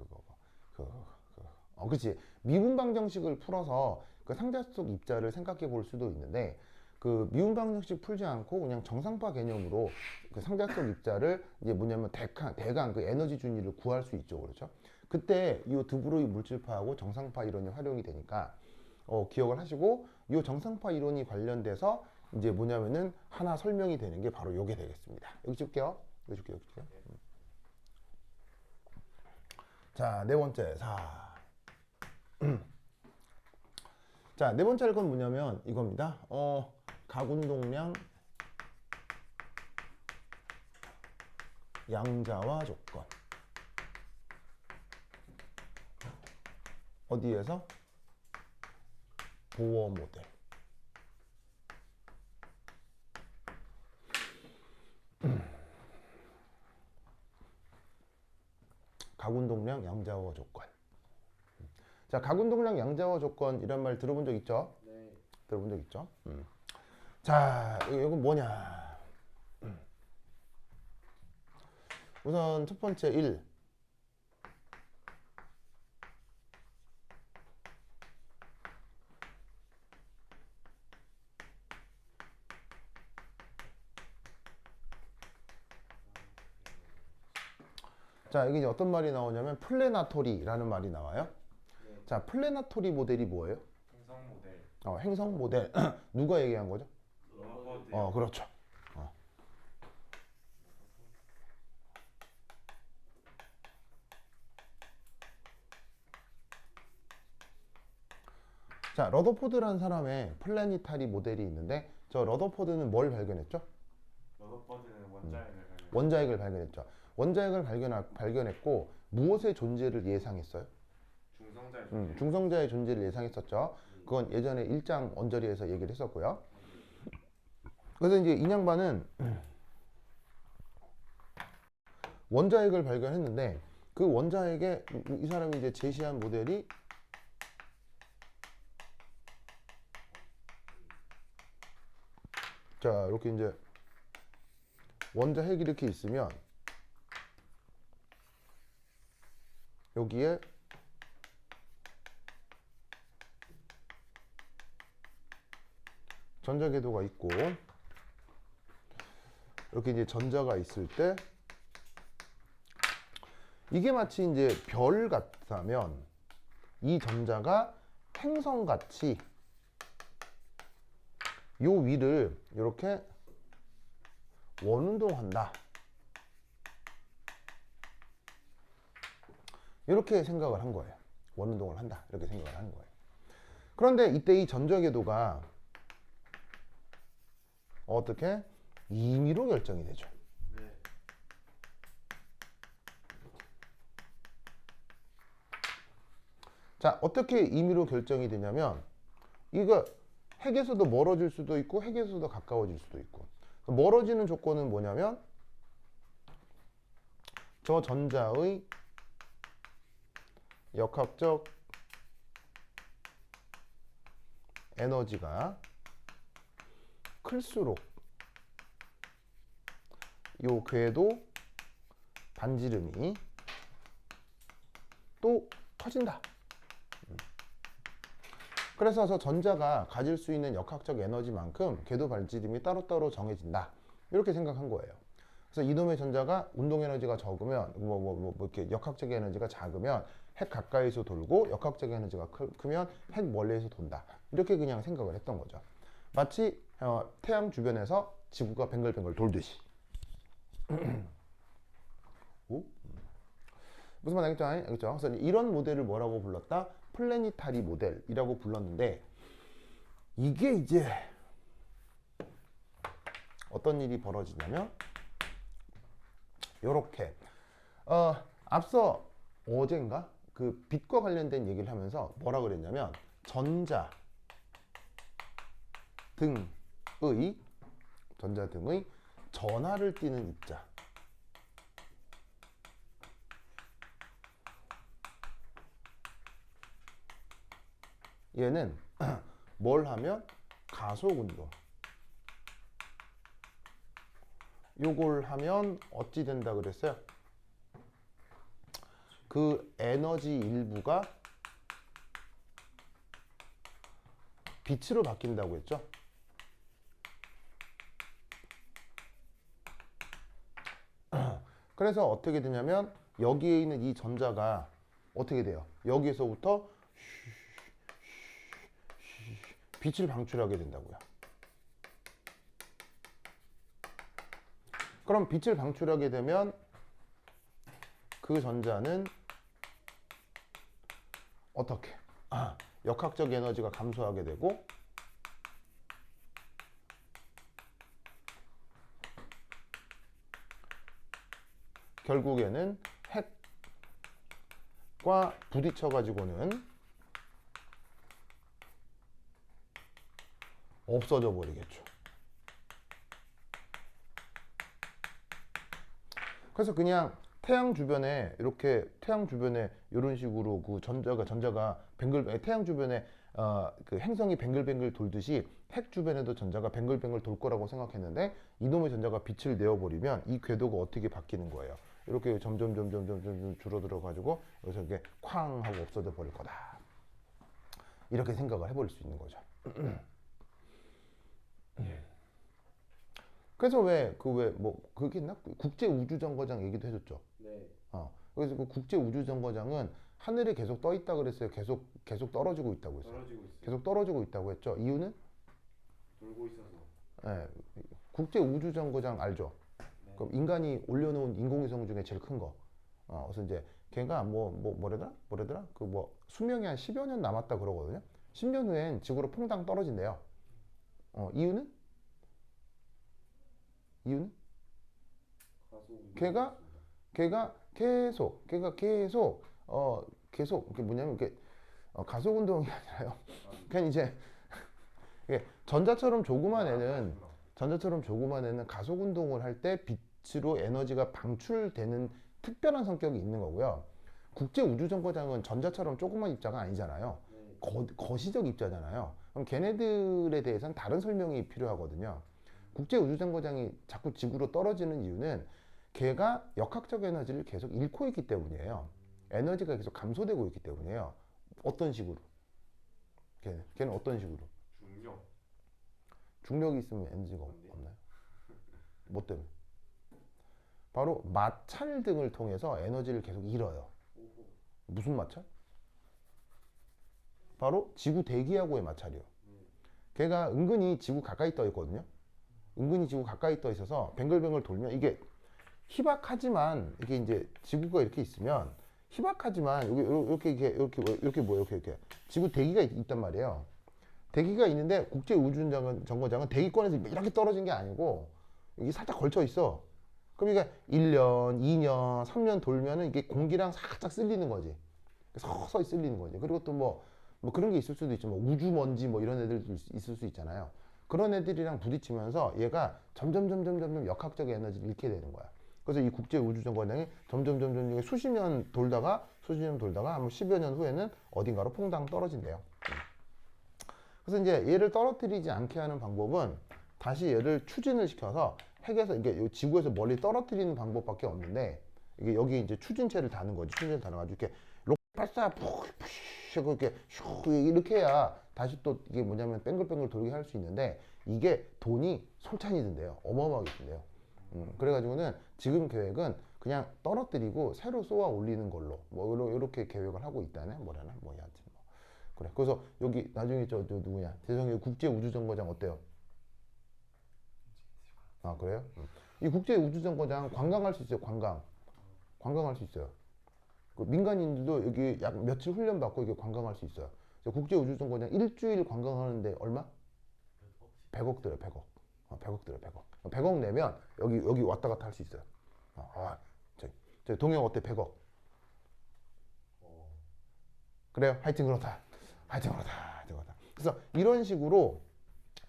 그렇지. 미분 방정식을 풀어서 그 상자 속 입자를 생각해 볼 수도 있는데 그 미분 방정식 풀지 않고 그냥 정상파 개념으로 그 상자 속 입자를 이제 뭐냐면 대강 그 에너지 준위를 구할 수 있죠. 그렇죠? 그때 이 드브로이 물질파하고 정상파 이론이 활용이 되니까 기억을 하시고 이 정상파 이론이 관련돼서 이제 뭐냐면은 하나 설명이 되는 게 바로 요게 되겠습니다. 여기 줄게요. 여기 줄게요. 자, 네 번째. 자, 네 번째 할 건 뭐냐면 이겁니다. 가군동량 양자화 조건. 어디에서? 보어 모델. 가군동량 양자화 조건. 자, 가군동량 양자화 조건 이런 말 들어본 적 있죠?
네.
들어본 적 있죠? 자, 이건 뭐냐? 우선 첫 번째 1. 자, 여기 이제 어떤 말이 나오냐면 플래나토리라는 말이 나와요.
네.
자, 플래나토리 모델이 뭐예요?
행성 모델.
행성 모델. 누가 얘기한 거죠?
러버드.
그렇죠. 어. 자, 러더포드라는 사람의 플래니타리 모델이 있는데 저 러더포드는 뭘 발견했죠?
러버드는 원자핵을 발견.
원자핵을 발견했죠. 원자핵을 발견했고 무엇의 존재를 예상했어요?
중성자의
중성자의 존재를 예상했었죠. 그건 예전에 1장 언저리에서 얘기를 했었고요. 그래서 이제 이 양반은 원자핵을 발견했는데 그 원자핵에 이 사람이 이제 제시한 모델이 자, 이렇게 이제 원자핵이 이렇게 있으면 여기에 전자궤도가 있고 이렇게 이제 전자가 있을 때 이게 마치 이제 별 같다면 이 전자가 행성같이 요 위를 이렇게 원운동한다. 이렇게 생각을 한 거예요. 원운동을 한다. 이렇게 생각을 한 거예요. 그런데 이때 이 전자궤도가 어떻게? 임의로 결정이 되죠.
네.
자, 어떻게 임의로 결정이 되냐면 이거 핵에서도 멀어질 수도 있고 핵에서도 가까워질 수도 있고 멀어지는 조건은 뭐냐면 저 전자의 역학적 에너지가 클수록 요 궤도 반지름이 또 커진다. 그래서 저 전자가 가질 수 있는 역학적 에너지만큼 궤도 반지름이 따로따로 정해진다. 이렇게 생각한 거예요. 그래서 이놈의 전자가 운동 에너지가 적으면 이렇게 역학적 에너지가 작으면 핵 가까이서 돌고 역학적 에너지가 크면 핵 멀리에서 돈다. 이렇게 그냥 생각을 했던 거죠. 마치 태양 주변에서 지구가 뱅글뱅글 돌듯이. 오? 무슨 말 알겠죠? 알겠죠? 그래서 이런 모델을 뭐라고 불렀다? 플래니타리 모델이라고 불렀는데 이게 이제 어떤 일이 벌어지냐면 요렇게 앞서 어젠가 그 빛과 관련된 얘기를 하면서 뭐라 그랬냐면 전자 등의 전하를 띠는 입자 얘는 뭘 하면 가속운동 요걸 하면 어찌 된다 그랬어요? 그 에너지 일부가 빛으로 바뀐다고 했죠? 그래서 어떻게 되냐면 여기에 있는 이 전자가 어떻게 돼요? 여기에서부터 빛을 방출하게 된다고요. 그럼 빛을 방출하게 되면 그 전자는 어떻게? 역학적 에너지가 감소하게 되고 결국에는 핵과 부딪혀 가지고는 없어져 버리겠죠. 그래서 그냥 태양 주변에 이렇게 태양 주변에 이런 식으로 그 전자가 태양 주변에 그 행성이 뱅글뱅글 돌듯이 핵 주변에도 전자가 뱅글뱅글 돌 거라고 생각했는데 이놈의 전자가 빛을 내어버리면 이 궤도가 어떻게 바뀌는 거예요? 이렇게 점점 줄어들어 가지고 여기서 이게 쾅 하고 없어져 버릴 거다. 이렇게 생각을 해버릴 수 있는 거죠. 그래서 그게 있나? 국제 우주 정거장 얘기도 해줬죠.
네.
그래서 그 국제 우주 정거장은 하늘에 계속 떠 있다 그랬어요. 계속 떨어지고 있다고 했어요.
떨어지고 있어요.
계속 떨어지고 있다고 했죠. 이유는?
돌고 있어서.
네, 국제 우주 정거장 알죠?
네.
그럼 인간이 올려놓은 인공위성 중에 제일 큰 거. 그래서 이제 걔가 뭐래더라? 그 뭐 수명이 한 10여 년 남았다 그러거든요. 10년 후엔 지구로 퐁당 떨어진대요. 이유는? 걔가 계속 그게 뭐냐면 이게 가속 운동이 아니라요. 그냥 이제 이게 전자처럼 조그만 애는 가속 운동을 할 때 빛으로 에너지가 방출되는 특별한 성격이 있는 거고요. 국제 우주 정거장은 전자처럼 조그만 입자가 아니잖아요. 거시적 입자잖아요. 그럼 걔네들에 대해서는 다른 설명이 필요하거든요. 국제 우주 정거장이 자꾸 지구로 떨어지는 이유는 걔가 역학적 에너지를 계속 잃고 있기 때문이에요. 에너지가 계속 감소되고 있기 때문이에요. 어떤 식으로? 걔는 어떤 식으로? 중력이 있으면 에너지가 없나요? 뭐 때문에? 바로 마찰 등을 통해서 에너지를 계속 잃어요. 무슨 마찰? 바로 지구 대기하고의 마찰이요. 걔가 은근히 지구 가까이 떠 있거든요. 은근히 지구 가까이 떠 있어서 뱅글뱅글 돌면 이게 희박하지만 이게 이제 지구가 이렇게 있으면 희박하지만 이렇게 지구 대기가 있단 말이에요. 대기가 있는데 국제 우주 정거장은 대기권에서 이렇게 떨어진 게 아니고 이게 살짝 걸쳐 있어. 그럼 이게 1년, 2년, 3년 돌면은 이게 공기랑 살짝 쓸리는 거지. 서서히 쓸리는 거지. 그리고 또 뭐 그런 게 있을 수도 있죠. 뭐 우주먼지 뭐 이런 애들도 있을 수 있잖아요. 그런 애들이랑 부딪히면서 얘가 점점 역학적 에너지를 잃게 되는 거야. 그래서 이 국제 우주 정거장이 점점 수십 년 돌다가 한 10여 년 후에는 어딘가로 퐁당 떨어진대요. 그래서 이제 얘를 떨어뜨리지 않게 하는 방법은 다시 얘를 추진을 시켜서 핵에서 이게 지구에서 멀리 떨어뜨리는 방법밖에 없는데 이게 여기 이제 추진체를 다는 거지. 추진체를 다는 가지고 이렇게 로켓 발사 이렇게 해야 다시 또 이게 뭐냐면 뱅글뱅글 돌게 할 수 있는데 이게 돈이 솔찬히 든대요. 어마어마하게 든대요. 그래가지고는 지금 계획은 그냥 떨어뜨리고 새로 쏘아 올리는 걸로 뭐 이렇게 계획을 하고 있다네. 뭐라나 뭐 여하튼 뭐 그래. 그래서 여기 나중에 저 누구냐 대성이 국제 우주 정거장 어때요? 아 그래요? 이 국제 우주 정거장 관광할 수 있어요. 관광할 수 있어요. 그 민간인들도 여기 약 며칠 훈련 받고 이게 관광할 수 있어요. 국제 우주 정거장 일주일 관광하는데 얼마? 100억 들어요. 100억. 100억 들어요. 100억. 100억 내면 여기 왔다 갔다 할 수 있어요. 저 동영 어때? 100억. 그래요? 하여튼 그렇다. 그래서 이런 식으로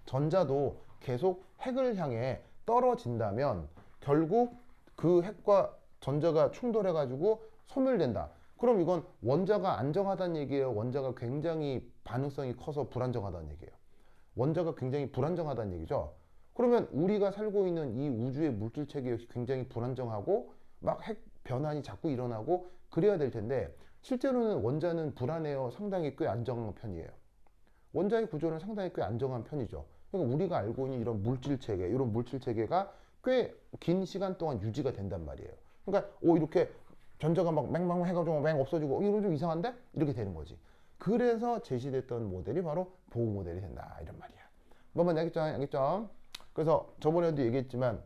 전자도 계속 핵을 향해 떨어진다면 결국 그 핵과 전자가 충돌해가지고 소멸된다. 그럼 이건 원자가 안정하다는 얘기예요. 원자가 굉장히 반응성이 커서 불안정하다는 얘기예요. 원자가 굉장히 불안정하다는 얘기죠. 그러면 우리가 살고 있는 이 우주의 물질 체계 역시 굉장히 불안정하고 막 핵 변환이 자꾸 일어나고 그래야 될 텐데 실제로는 원자는 불안해요. 상당히 꽤 안정한 편이에요. 원자의 구조는 상당히 꽤 안정한 편이죠. 그러니까 우리가 알고 있는 이런 물질 체계가 꽤 긴 시간 동안 유지가 된단 말이에요. 그러니까 이렇게 전자가 막 맹맹 해가지고 맹 없어지고 이거 좀 이상한데? 이렇게 되는 거지. 그래서 제시됐던 모델이 바로 보호 모델이 된다 이런 말이야. 뭐만 알겠죠? 그래서 저번에도 얘기했지만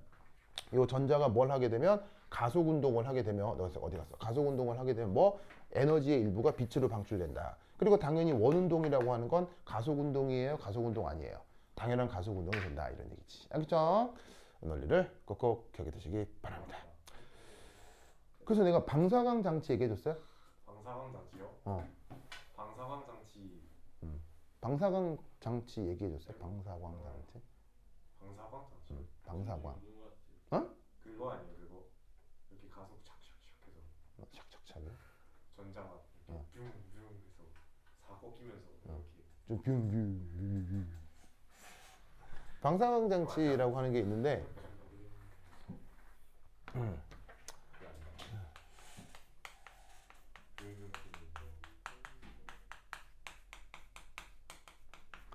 이 전자가 뭘 하게 되면 가속 운동을 하게 되면 어디 갔어? 가속 운동을 하게 되면 뭐 에너지의 일부가 빛으로 방출된다. 그리고 당연히 원운동이라고 하는 건 가속 운동이에요, 가속 운동 아니에요. 당연한 가속 운동이 된다 이런 얘기지. 알겠죠? 논리를 꼭꼭 기억해 두시기 바랍니다. 그래서 내가 방사광 장치 얘기해 줬어요?
방사광 장치요? 방사광 장치.
방사광 장치 얘기해 줬어요? 방사광 장치?
방사광 장치.
방사광.
그거 아니에요, 그거? 이렇게 가속 착착착 해서
착착착이요?
전자가 이렇게 뷰뷰 해서 사고 끼면서 이렇게
좀 뷰뷰. 방사광 장치라고 하는 게 있는데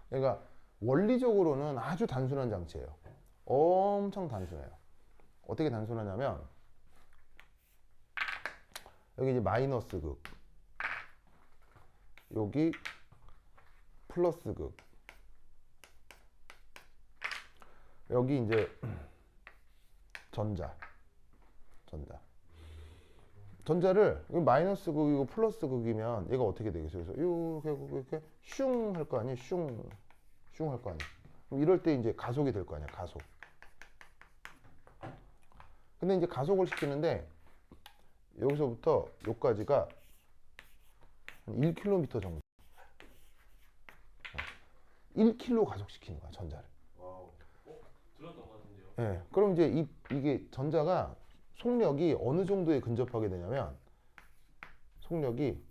그러니까 원리적으로는 아주 단순한 장치예요. 엄청 단순해요. 어떻게 단순하냐면 여기 이제 마이너스 극, 여기 플러스 극, 여기 이제 전자를 마이너스 극이고 플러스 극이면 얘가 어떻게 되겠어요? 그래서 이렇게 슝 할 거 아니에요? 슝 할 거 아니에요? 그럼 이럴 때 이제 가속이 될 거 아니야? 가속. 근데 이제 가속을 시키는데 여기서부터 여기까지가 한 1km 정도. 1km 가속시키는 거야, 전자를.
와우.
들었던 것 같은데요.
예. 그럼 이제 이게 전자가 속력이 어느 정도에 근접하게 되냐면 속력이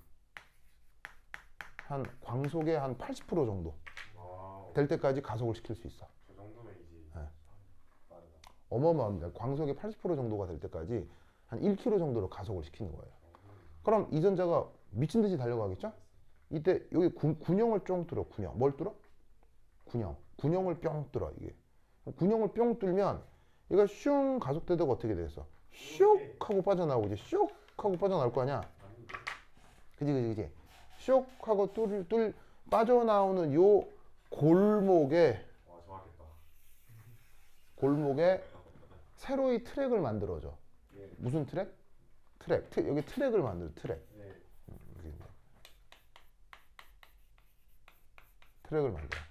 한 광속의 한 80% 정도
와우.
될 때까지 가속을 시킬 수 있어.
저 정도면 이제
네.
빠르다.
어마어마합니다. 광속의 80% 정도가 될 때까지 한 1km 정도로 가속을 시키는 거예요. 그럼 이 전자가 미친 듯이 달려가겠죠? 이때 여기 군형을 쫑 뚫어. 군형. 뭘 뚫어? 군형. 군형을 뿅 뚫어 이게. 군형을 뿅 뚫면 얘가 슝 가속되다가 어떻게 되겠어? 슉 하고 빠져나오고 이제 슉 하고 빠져나올 거 아니야? 그지. 슉 하고 빠져나오는 요 골목에
와 정확했다.
세로의 트랙을 만들어줘.
네.
무슨 트랙? 여기 트랙을 만들어. 트랙.
네.
트랙을 만들어.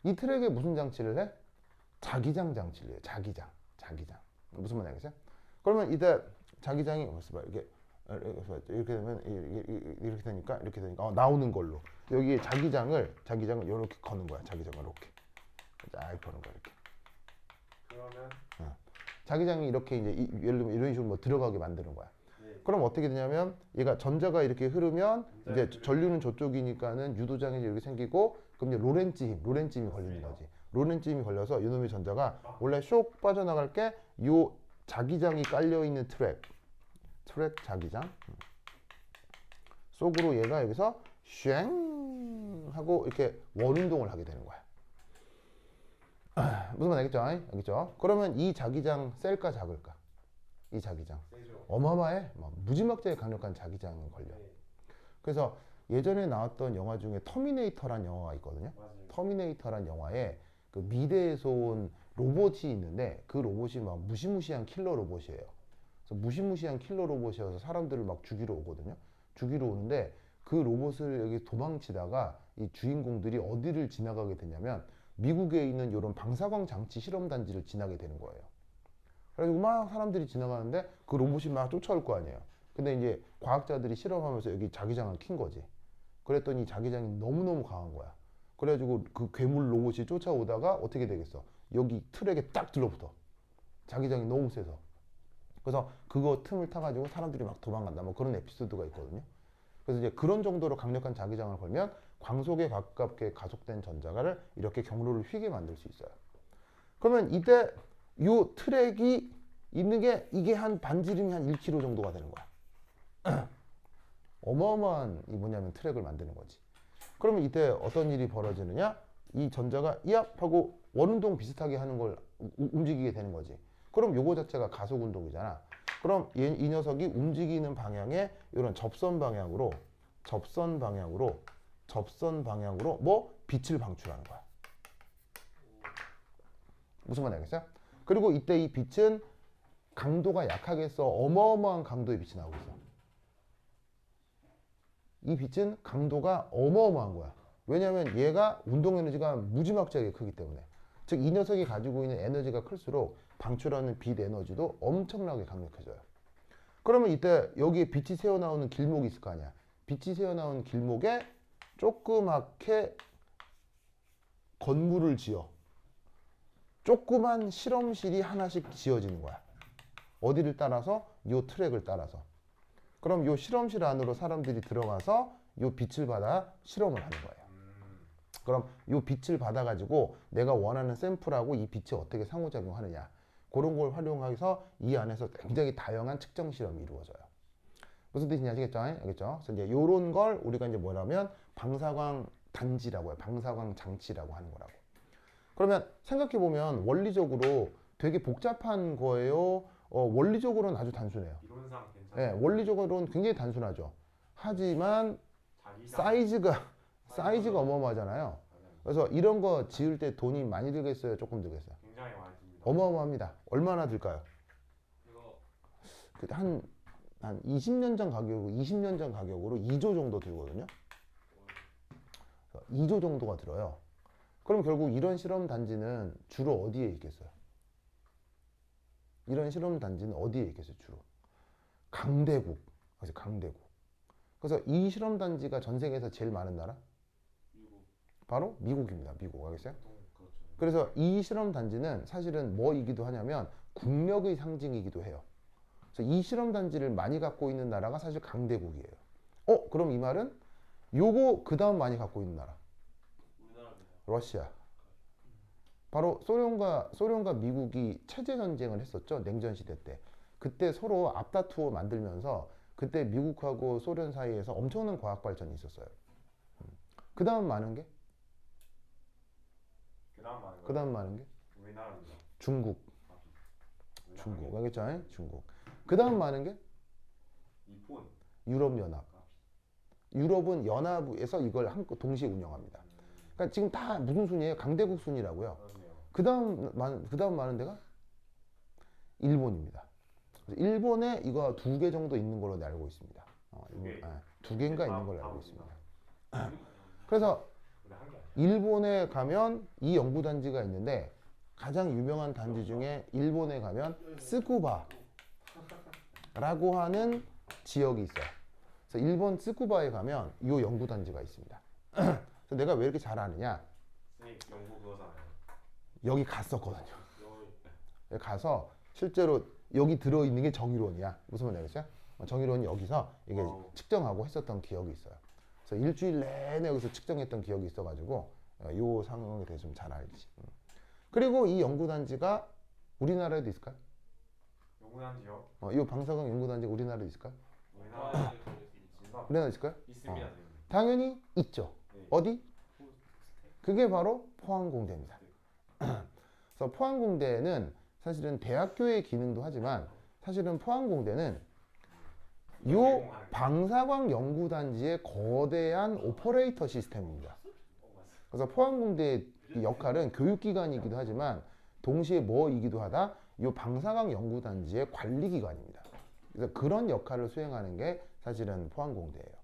이 트랙에 무슨 장치를 해? 자기장 장치를 해. 자기장. 무슨 말 알겠어요? 그러면 이때 자기장이 이렇게 되면 이렇게 되니까 나오는 걸로 여기 자기장을 이렇게 거는 거야. 자기장을 이렇게 쫙 거는 거야. 이렇게.
그러면
자기장이 이렇게 이제 예를 들면 이런 식으로 뭐 들어가게 만드는 거야.
네.
그럼 어떻게 되냐면 얘가 전자가 이렇게 흐르면 이제 전류는 저쪽이니까는 유도장이 이렇게 생기고 그럼 이제 로렌츠 힘이 걸리는 거지. 로렌츠 힘이 걸려서 이놈의 전자가 원래 쇽 빠져나갈 게 요 자기장이 깔려 있는 트랙 자기장 속으로 얘가 여기서 쉥 하고 이렇게 원운동을 하게 되는 거야. 무슨 말 알겠죠? 그러면 이 자기장 셀까 작을까? 이 자기장
세죠.
어마어마해. 무지막지하게 강력한 자기장이 걸려.
네.
그래서 예전에 나왔던 영화 중에 터미네이터란 영화가 있거든요.
맞아요.
터미네이터란 영화에 그 미래에서 온 로봇이 있는데 그 로봇이 막 무시무시한 킬러 로봇이에요. 그래서 무시무시한 킬러 로봇이어서 사람들을 막 죽이러 오거든요. 죽이러 오는데 그 로봇을 여기 도망치다가 이 주인공들이 어디를 지나가게 되냐면 미국에 있는 이런 방사광 장치 실험 단지를 지나게 되는 거예요. 그래가지고 막 사람들이 지나가는데 그 로봇이 막 쫓아올 거 아니에요. 근데 이제 과학자들이 실험하면서 여기 자기장을 킨 거지. 그랬더니 자기장이 너무너무 강한 거야. 그래가지고 그 괴물 로봇이 쫓아오다가 어떻게 되겠어? 여기 트랙에 딱 들러붙어. 자기장이 너무 세서. 그래서 그거 틈을 타가지고 사람들이 막 도망간다. 뭐 그런 에피소드가 있거든요. 그래서 이제 그런 정도로 강력한 자기장을 걸면 광속에 가깝게 가속된 전자를 이렇게 경로를 휘게 만들 수 있어요. 그러면 이때 요 트랙이 있는 게 이게 한 반지름이 한 1km 정도가 되는 거야. 어마어마한 이 뭐냐면 트랙을 만드는 거지. 그러면 이때 어떤 일이 벌어지느냐? 이 전자가 이압 하고 원운동 비슷하게 하는 걸 움직이게 되는 거지. 그럼 요거 자체가 가속 운동이잖아. 그럼 이 녀석이 움직이는 방향에 이런 접선 방향으로 뭐 빛을 방출하는 거야. 무슨 말 알겠어요? 그리고 이때 이 빛은 강도가 약하게 써 어마어마한 강도의 빛이 나오고 있어. 이 빛은 강도가 어마어마한 거야. 왜냐하면 얘가 운동 에너지가 무지막지하게 크기 때문에. 즉 이 녀석이 가지고 있는 에너지가 클수록 방출하는 빛 에너지도 엄청나게 강력해져요. 그러면 이때 여기에 빛이 새어나오는 길목이 있을 거 아니야. 빛이 새어나오는 길목에 조그맣게 건물을 지어. 조그만 실험실이 하나씩 지어지는 거야. 어디를 따라서? 요 트랙을 따라서. 그럼 요 실험실 안으로 사람들이 들어가서 요 빛을 받아 실험을 하는 거예요. 그럼 요 빛을 받아가지고 내가 원하는 샘플하고 이 빛이 어떻게 상호작용하느냐. 그런 걸 활용해서 이 안에서 굉장히 다양한 측정 실험이 이루어져요. 무슨 뜻인지 아시겠죠? 알겠죠? 그래서 이제 요런 걸 우리가 이제 뭐라면 방사광 단지라고 해요. 방사광 장치라고 하는 거라고. 그러면 생각해 보면 원리적으로 되게 복잡한 거예요. 원리적으로는 아주 단순해요.
이론상 괜찮아.
네, 원리적으로는 굉장히 단순하죠. 하지만
자기장.
사이즈가 어마어마하잖아요.
맞아요.
그래서 이런 거 지을 때 돈이 많이 들겠어요? 조금 들겠어요?
굉장히 많이 듭니다.
어마어마합니다. 얼마나 들까요?
이거
한 20년 전 가격으로 20년 전 가격으로 2조 정도 들거든요. 2조 정도가 들어요. 그럼 결국 이런 실험 단지는 주로 어디에 있겠어요? 이런 실험 단지는 어디에 있겠어요? 주로 강대국. 그래서 강대국. 그래서 이 실험 단지가 전 세계에서 제일 많은 나라?
미국.
바로 미국입니다. 미국. 알겠어요?
그렇죠.
그래서 이 실험 단지는 사실은 뭐이기도 하냐면 국력의 상징이기도 해요. 그래서 이 실험 단지를 많이 갖고 있는 나라가 사실 강대국이에요. 그럼 이 말은 요거 그 다음 많이 갖고 있는 나라
우리나라입니다.
러시아. 바로 소련과 미국이 체제 전쟁을 했었죠. 냉전 시대 때. 그때 서로 앞다투어 만들면서 그때 미국하고 소련 사이에서 엄청난 과학 발전이 있었어요. 그 다음 많은 게? 그 다음 많은 게?
우리나라입니다.
중국.
우리나라.
중국. 알겠죠? 중국. 그 다음 많은 게?
일본.
유럽연합. 유럽은 연합에서 이걸 동시에 운영합니다. 그러니까 지금 다 무슨 순이에요? 강대국 순이라고요.
그렇네요.
그 다음 많은 데가 일본입니다. 그래서 일본에 이거 2개 정도 있는 걸로 내가 알고 있습니다. 두 개인가 있는 걸로 알고 있습니다. 그래서
근데 한게 아니야.
일본에 가면 이 연구단지가 있는데 가장 유명한 단지 중에 일본에 가면 스쿠바라고 하는 지역이 있어요. 그래서 일본 스쿠바에 가면 이 연구단지가 있습니다. 그래서 내가 왜 이렇게 잘 아느냐?
선생님 연구 그거잖아요.
여기 갔었거든요.
여기
가서 실제로 여기 들어있는 게 정의론이야. 무슨 말인지 알겠어요? 정의론이 여기서 이게 측정하고 했었던 기억이 있어요. 그래서 일주일 내내 여기서 측정했던 기억이 있어가지고 이 상황에 대해서 좀 잘 알지. 그리고 이 연구단지가 우리나라에도 있을까요?
연구단지요?
이 방사광 연구단지가 우리나라에도 있을까요?
우리나라
있습니다.
우리나라에 있을까요?
있습니다. 선생님.
당연히 있죠.
네.
어디? 그게 바로 포항공대입니다. 그래서 포항공대는 사실은 대학교의 기능도 하지만 사실은 포항공대는 요 방사광 연구단지의 거대한 오퍼레이터 시스템입니다. 그래서 포항공대의 역할은 교육기관이기도 하지만 동시에 뭐이기도 하다? 요 방사광 연구단지의 관리기관입니다. 그래서 그런 역할을 수행하는 게 사실은 포항공대예요.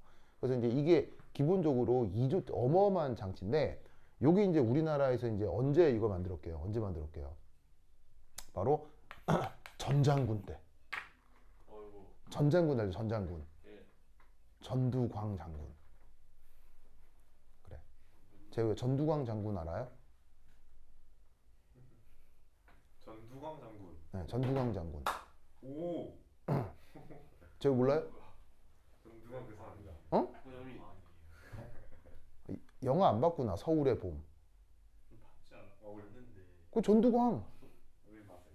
그래서 이제 이게 기본적으로 2조 어마어마한 장치인데 여기 이제 우리나라에서 이제 언제 이거 만들었게요? 언제 만들었게요? 바로 전장군 때.
어이구.
전장군 알죠? 전장군.
예.
전두광 장군. 그래. 제가 전두광 장군 알아요?
전두광 장군.
네, 전두광 장군.
오.
제가 몰라요?
전두광 그 사람이다.
여기
영화 안 봤구나. 서울의 봄.
받지 않았는데.
그 전두광.
우리 봤어요.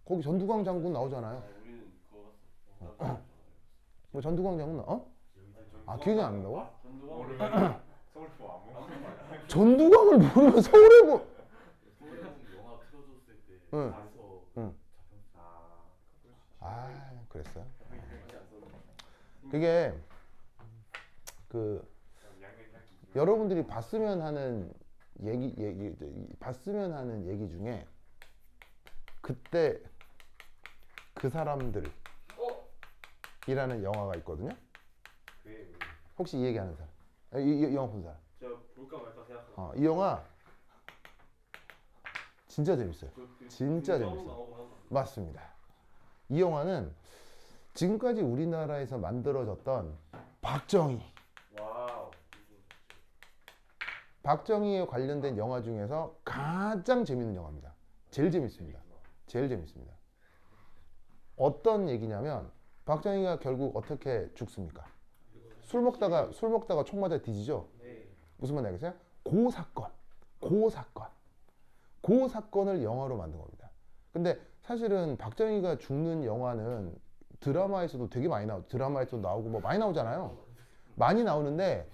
거기 전두광 장군 나오잖아요.
우리는 그거 봤어.
그 전두광 장군
아니,
아, 기억이 안 난다고?
전두광
모르면 서울포 안 먹어.
전두광을 모르면 서울의 봄.
서울에 영화 틀어줬을 때
응.
가서
응.
아.
아, 그랬어요?
많이 안 썼는데.
그게 그 여러분들이 봤으면 하는 봤으면 하는 얘기 중에 그때 그 사람들이라는 영화가 있거든요. 혹시 이 얘기하는 사람? 이 영화 본 사람?
제가 볼까 말까 생각하고.
이 영화 진짜 재밌어요. 진짜 재밌어요. 맞습니다. 이 영화는 지금까지 우리나라에서 만들어졌던
와우.
박정희에 관련된 영화 중에서 가장 재밌는 영화입니다. 제일 재밌습니다. 제일 재밌습니다. 어떤 얘기냐면 박정희가 결국 어떻게 죽습니까? 술 먹다가 총 맞아 뒤지죠.
네.
무슨 말인지 알겠어요? 그 사건을 영화로 만든 겁니다. 근데 사실은 박정희가 죽는 영화는 드라마에서도 되게 많이 드라마에서도 나오고 뭐 많이 나오잖아요. 많이 나오는데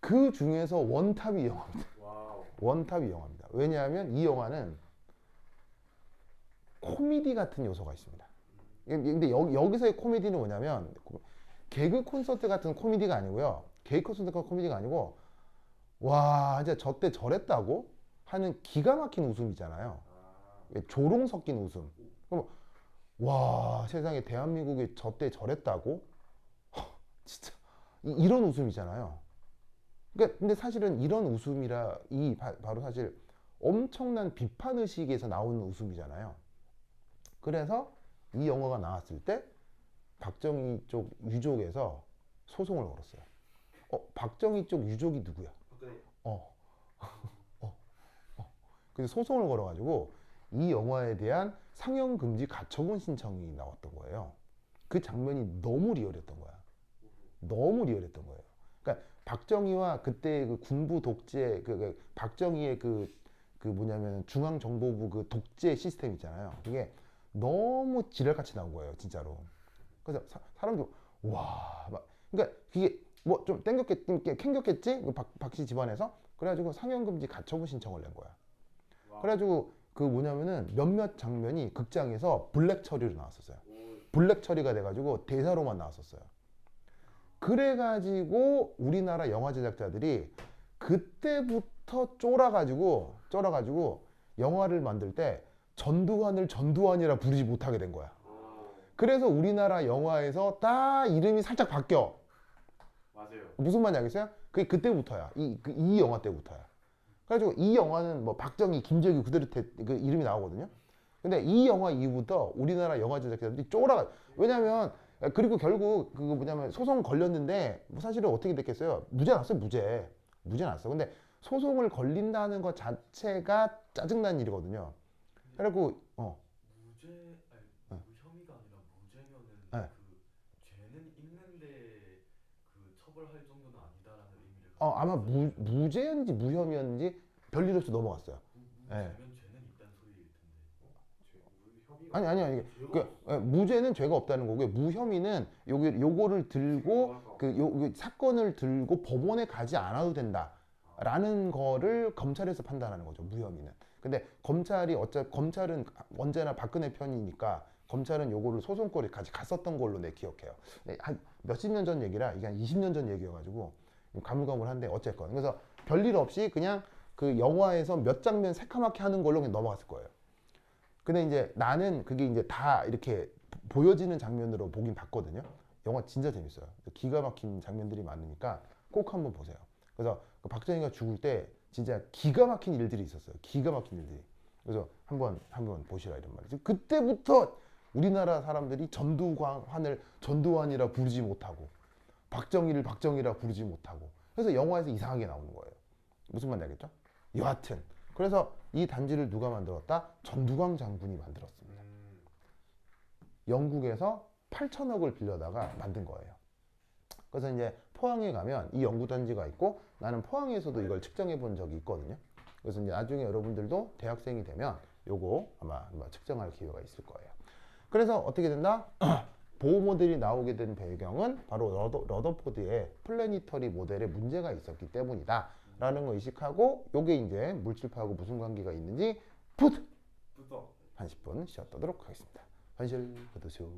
그 중에서 원탑이 이 영화입니다.
와우.
원탑이 이 영화입니다. 왜냐하면 이 영화는 코미디 같은 요소가 있습니다. 근데 여기서의 코미디는 뭐냐면 개그 콘서트 같은 코미디가 아니고요. 개그 콘서트 같은 코미디가 아니고 와 이제 저때 저랬다고 하는 기가 막힌 웃음이잖아요.
아,
조롱 섞인 웃음. 그럼 와 세상에 대한민국이 저때 저랬다고? 진짜 이런 웃음이잖아요. 그러니까 근데 사실은 이런 웃음이라 바로 사실 엄청난 비판 의식에서 나오는 웃음이잖아요. 그래서 이 영화가 나왔을 때 박정희 쪽 유족에서 소송을 걸었어요. 박정희 쪽 유족이 누구야?
박근혜.
그래서 소송을 걸어가지고 이 영화에 대한 상영 금지 가처분 신청이 나왔던 거예요. 그 장면이 너무 리얼했던 거야. 너무 리얼했던 거예요. 그러니까 박정희와 그때 그 군부 독재 박정희의 그 뭐냐면 중앙정보부 그 독재 시스템 있잖아요. 그게 너무 지랄같이 나온 거예요, 진짜로. 그래서 사람들 와, 막 그러니까 그게 뭐 좀 캥겼겠지? 박씨 집안에서 그래가지고 상영금지 가처분 신청을 낸 거야.
와우.
그래가지고 그 뭐냐면은 몇몇 장면이 극장에서 블랙 처리로 나왔었어요.
오,
블랙 처리가 돼가지고 대사로만 나왔었어요. 그래가지고 우리나라 영화 제작자들이 그때부터 쫄아가지고 영화를 만들 때 전두환을 전두환이라 부르지 못하게 된 거야.
오,
그래서 우리나라 영화에서 다 이름이 살짝 바뀌어.
맞아요.
무슨 말인지 알겠어요? 그게 그때부터야. 이 영화 때부터야. 그래가지고 이 영화는 뭐 박정희, 김재규 그대로 그 이름이 나오거든요. 근데 이 영화 이후부터 우리나라 영화 제작자들이 쫄아가. 왜냐면 그리고 결국 그거 뭐냐면 소송 걸렸는데 뭐 사실은 어떻게 됐겠어요? 무죄 났어요, 무죄. 무죄 났어. 근데 소송을 걸린다는 것 자체가 짜증나는 일이거든요. 그래갖고
무죄 아니 무혐의가 아니라 무죄면은
네.
그 죄는 있는데 그 처벌할 정도는 아니다라는 의미를
아마 무죄였는지 무혐의였는지 별일 없이 넘어갔어요. 네.
무죄면 죄는 있다는 소리일 텐데.
협의가
아니.
죄가
무죄는 죄가 없다는 거고요. 무혐의는 요거를 들고 요 사건을 들고 법원에 가지 않아도 된다라는 거를 검찰에서 판단하는 거죠. 무혐의는. 근데 검찰은 언제나 박근혜 편이니까 검찰은 요거를 소송거리까지 갔었던 걸로 내 기억해요. 한 몇십 년 전 얘기라 이게 한 20년 전 얘기여가지고 가물가물한데 어쨌건 그래서 별일 없이 그냥 그 영화에서 몇 장면 새카맣게 하는 걸로 그냥 넘어갔을 거예요. 근데 이제 나는 그게 이제 다 이렇게 보여지는 장면으로 보긴 봤거든요. 영화 진짜 재밌어요. 기가 막힌 장면들이 많으니까 꼭 한번 보세요. 그래서 그 박정희가 죽을 때 진짜 기가 막힌 일들이 있었어요. 기가 막힌 일들이. 그래서 한번 보시라 이런 말이죠. 그때부터 우리나라 사람들이 전두환을 전두환이라 부르지 못하고 박정희를 박정희라 부르지 못하고 그래서 영화에서 이상하게 나오는 거예요. 무슨 말인지 알겠죠? 여하튼 그래서 이 단지를 누가 만들었다? 전두광 장군이 만들었습니다. 영국에서 8천억을 빌려다가 만든 거예요. 그래서 이제 포항에 가면 이 연구단지가 있고 나는 포항에서도 이걸 측정해 본 적이 있거든요. 그래서 이제 나중에 여러분들도 대학생이 되면 요거 아마 측정할 기회가 있을 거예요. 그래서 어떻게 된다? 보호 모델이 나오게 된 배경은 바로 러더포드의 플래니터리 모델에 문제가 있었기 때문이다 라는 거 의식하고 요게 이제 물질파하고 무슨 관계가 있는지 부터 한 10분 쉬었도록 하겠습니다. 현실 받으세요.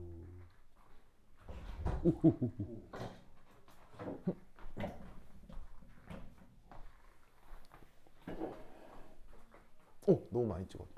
오 너무 많이 찍었다.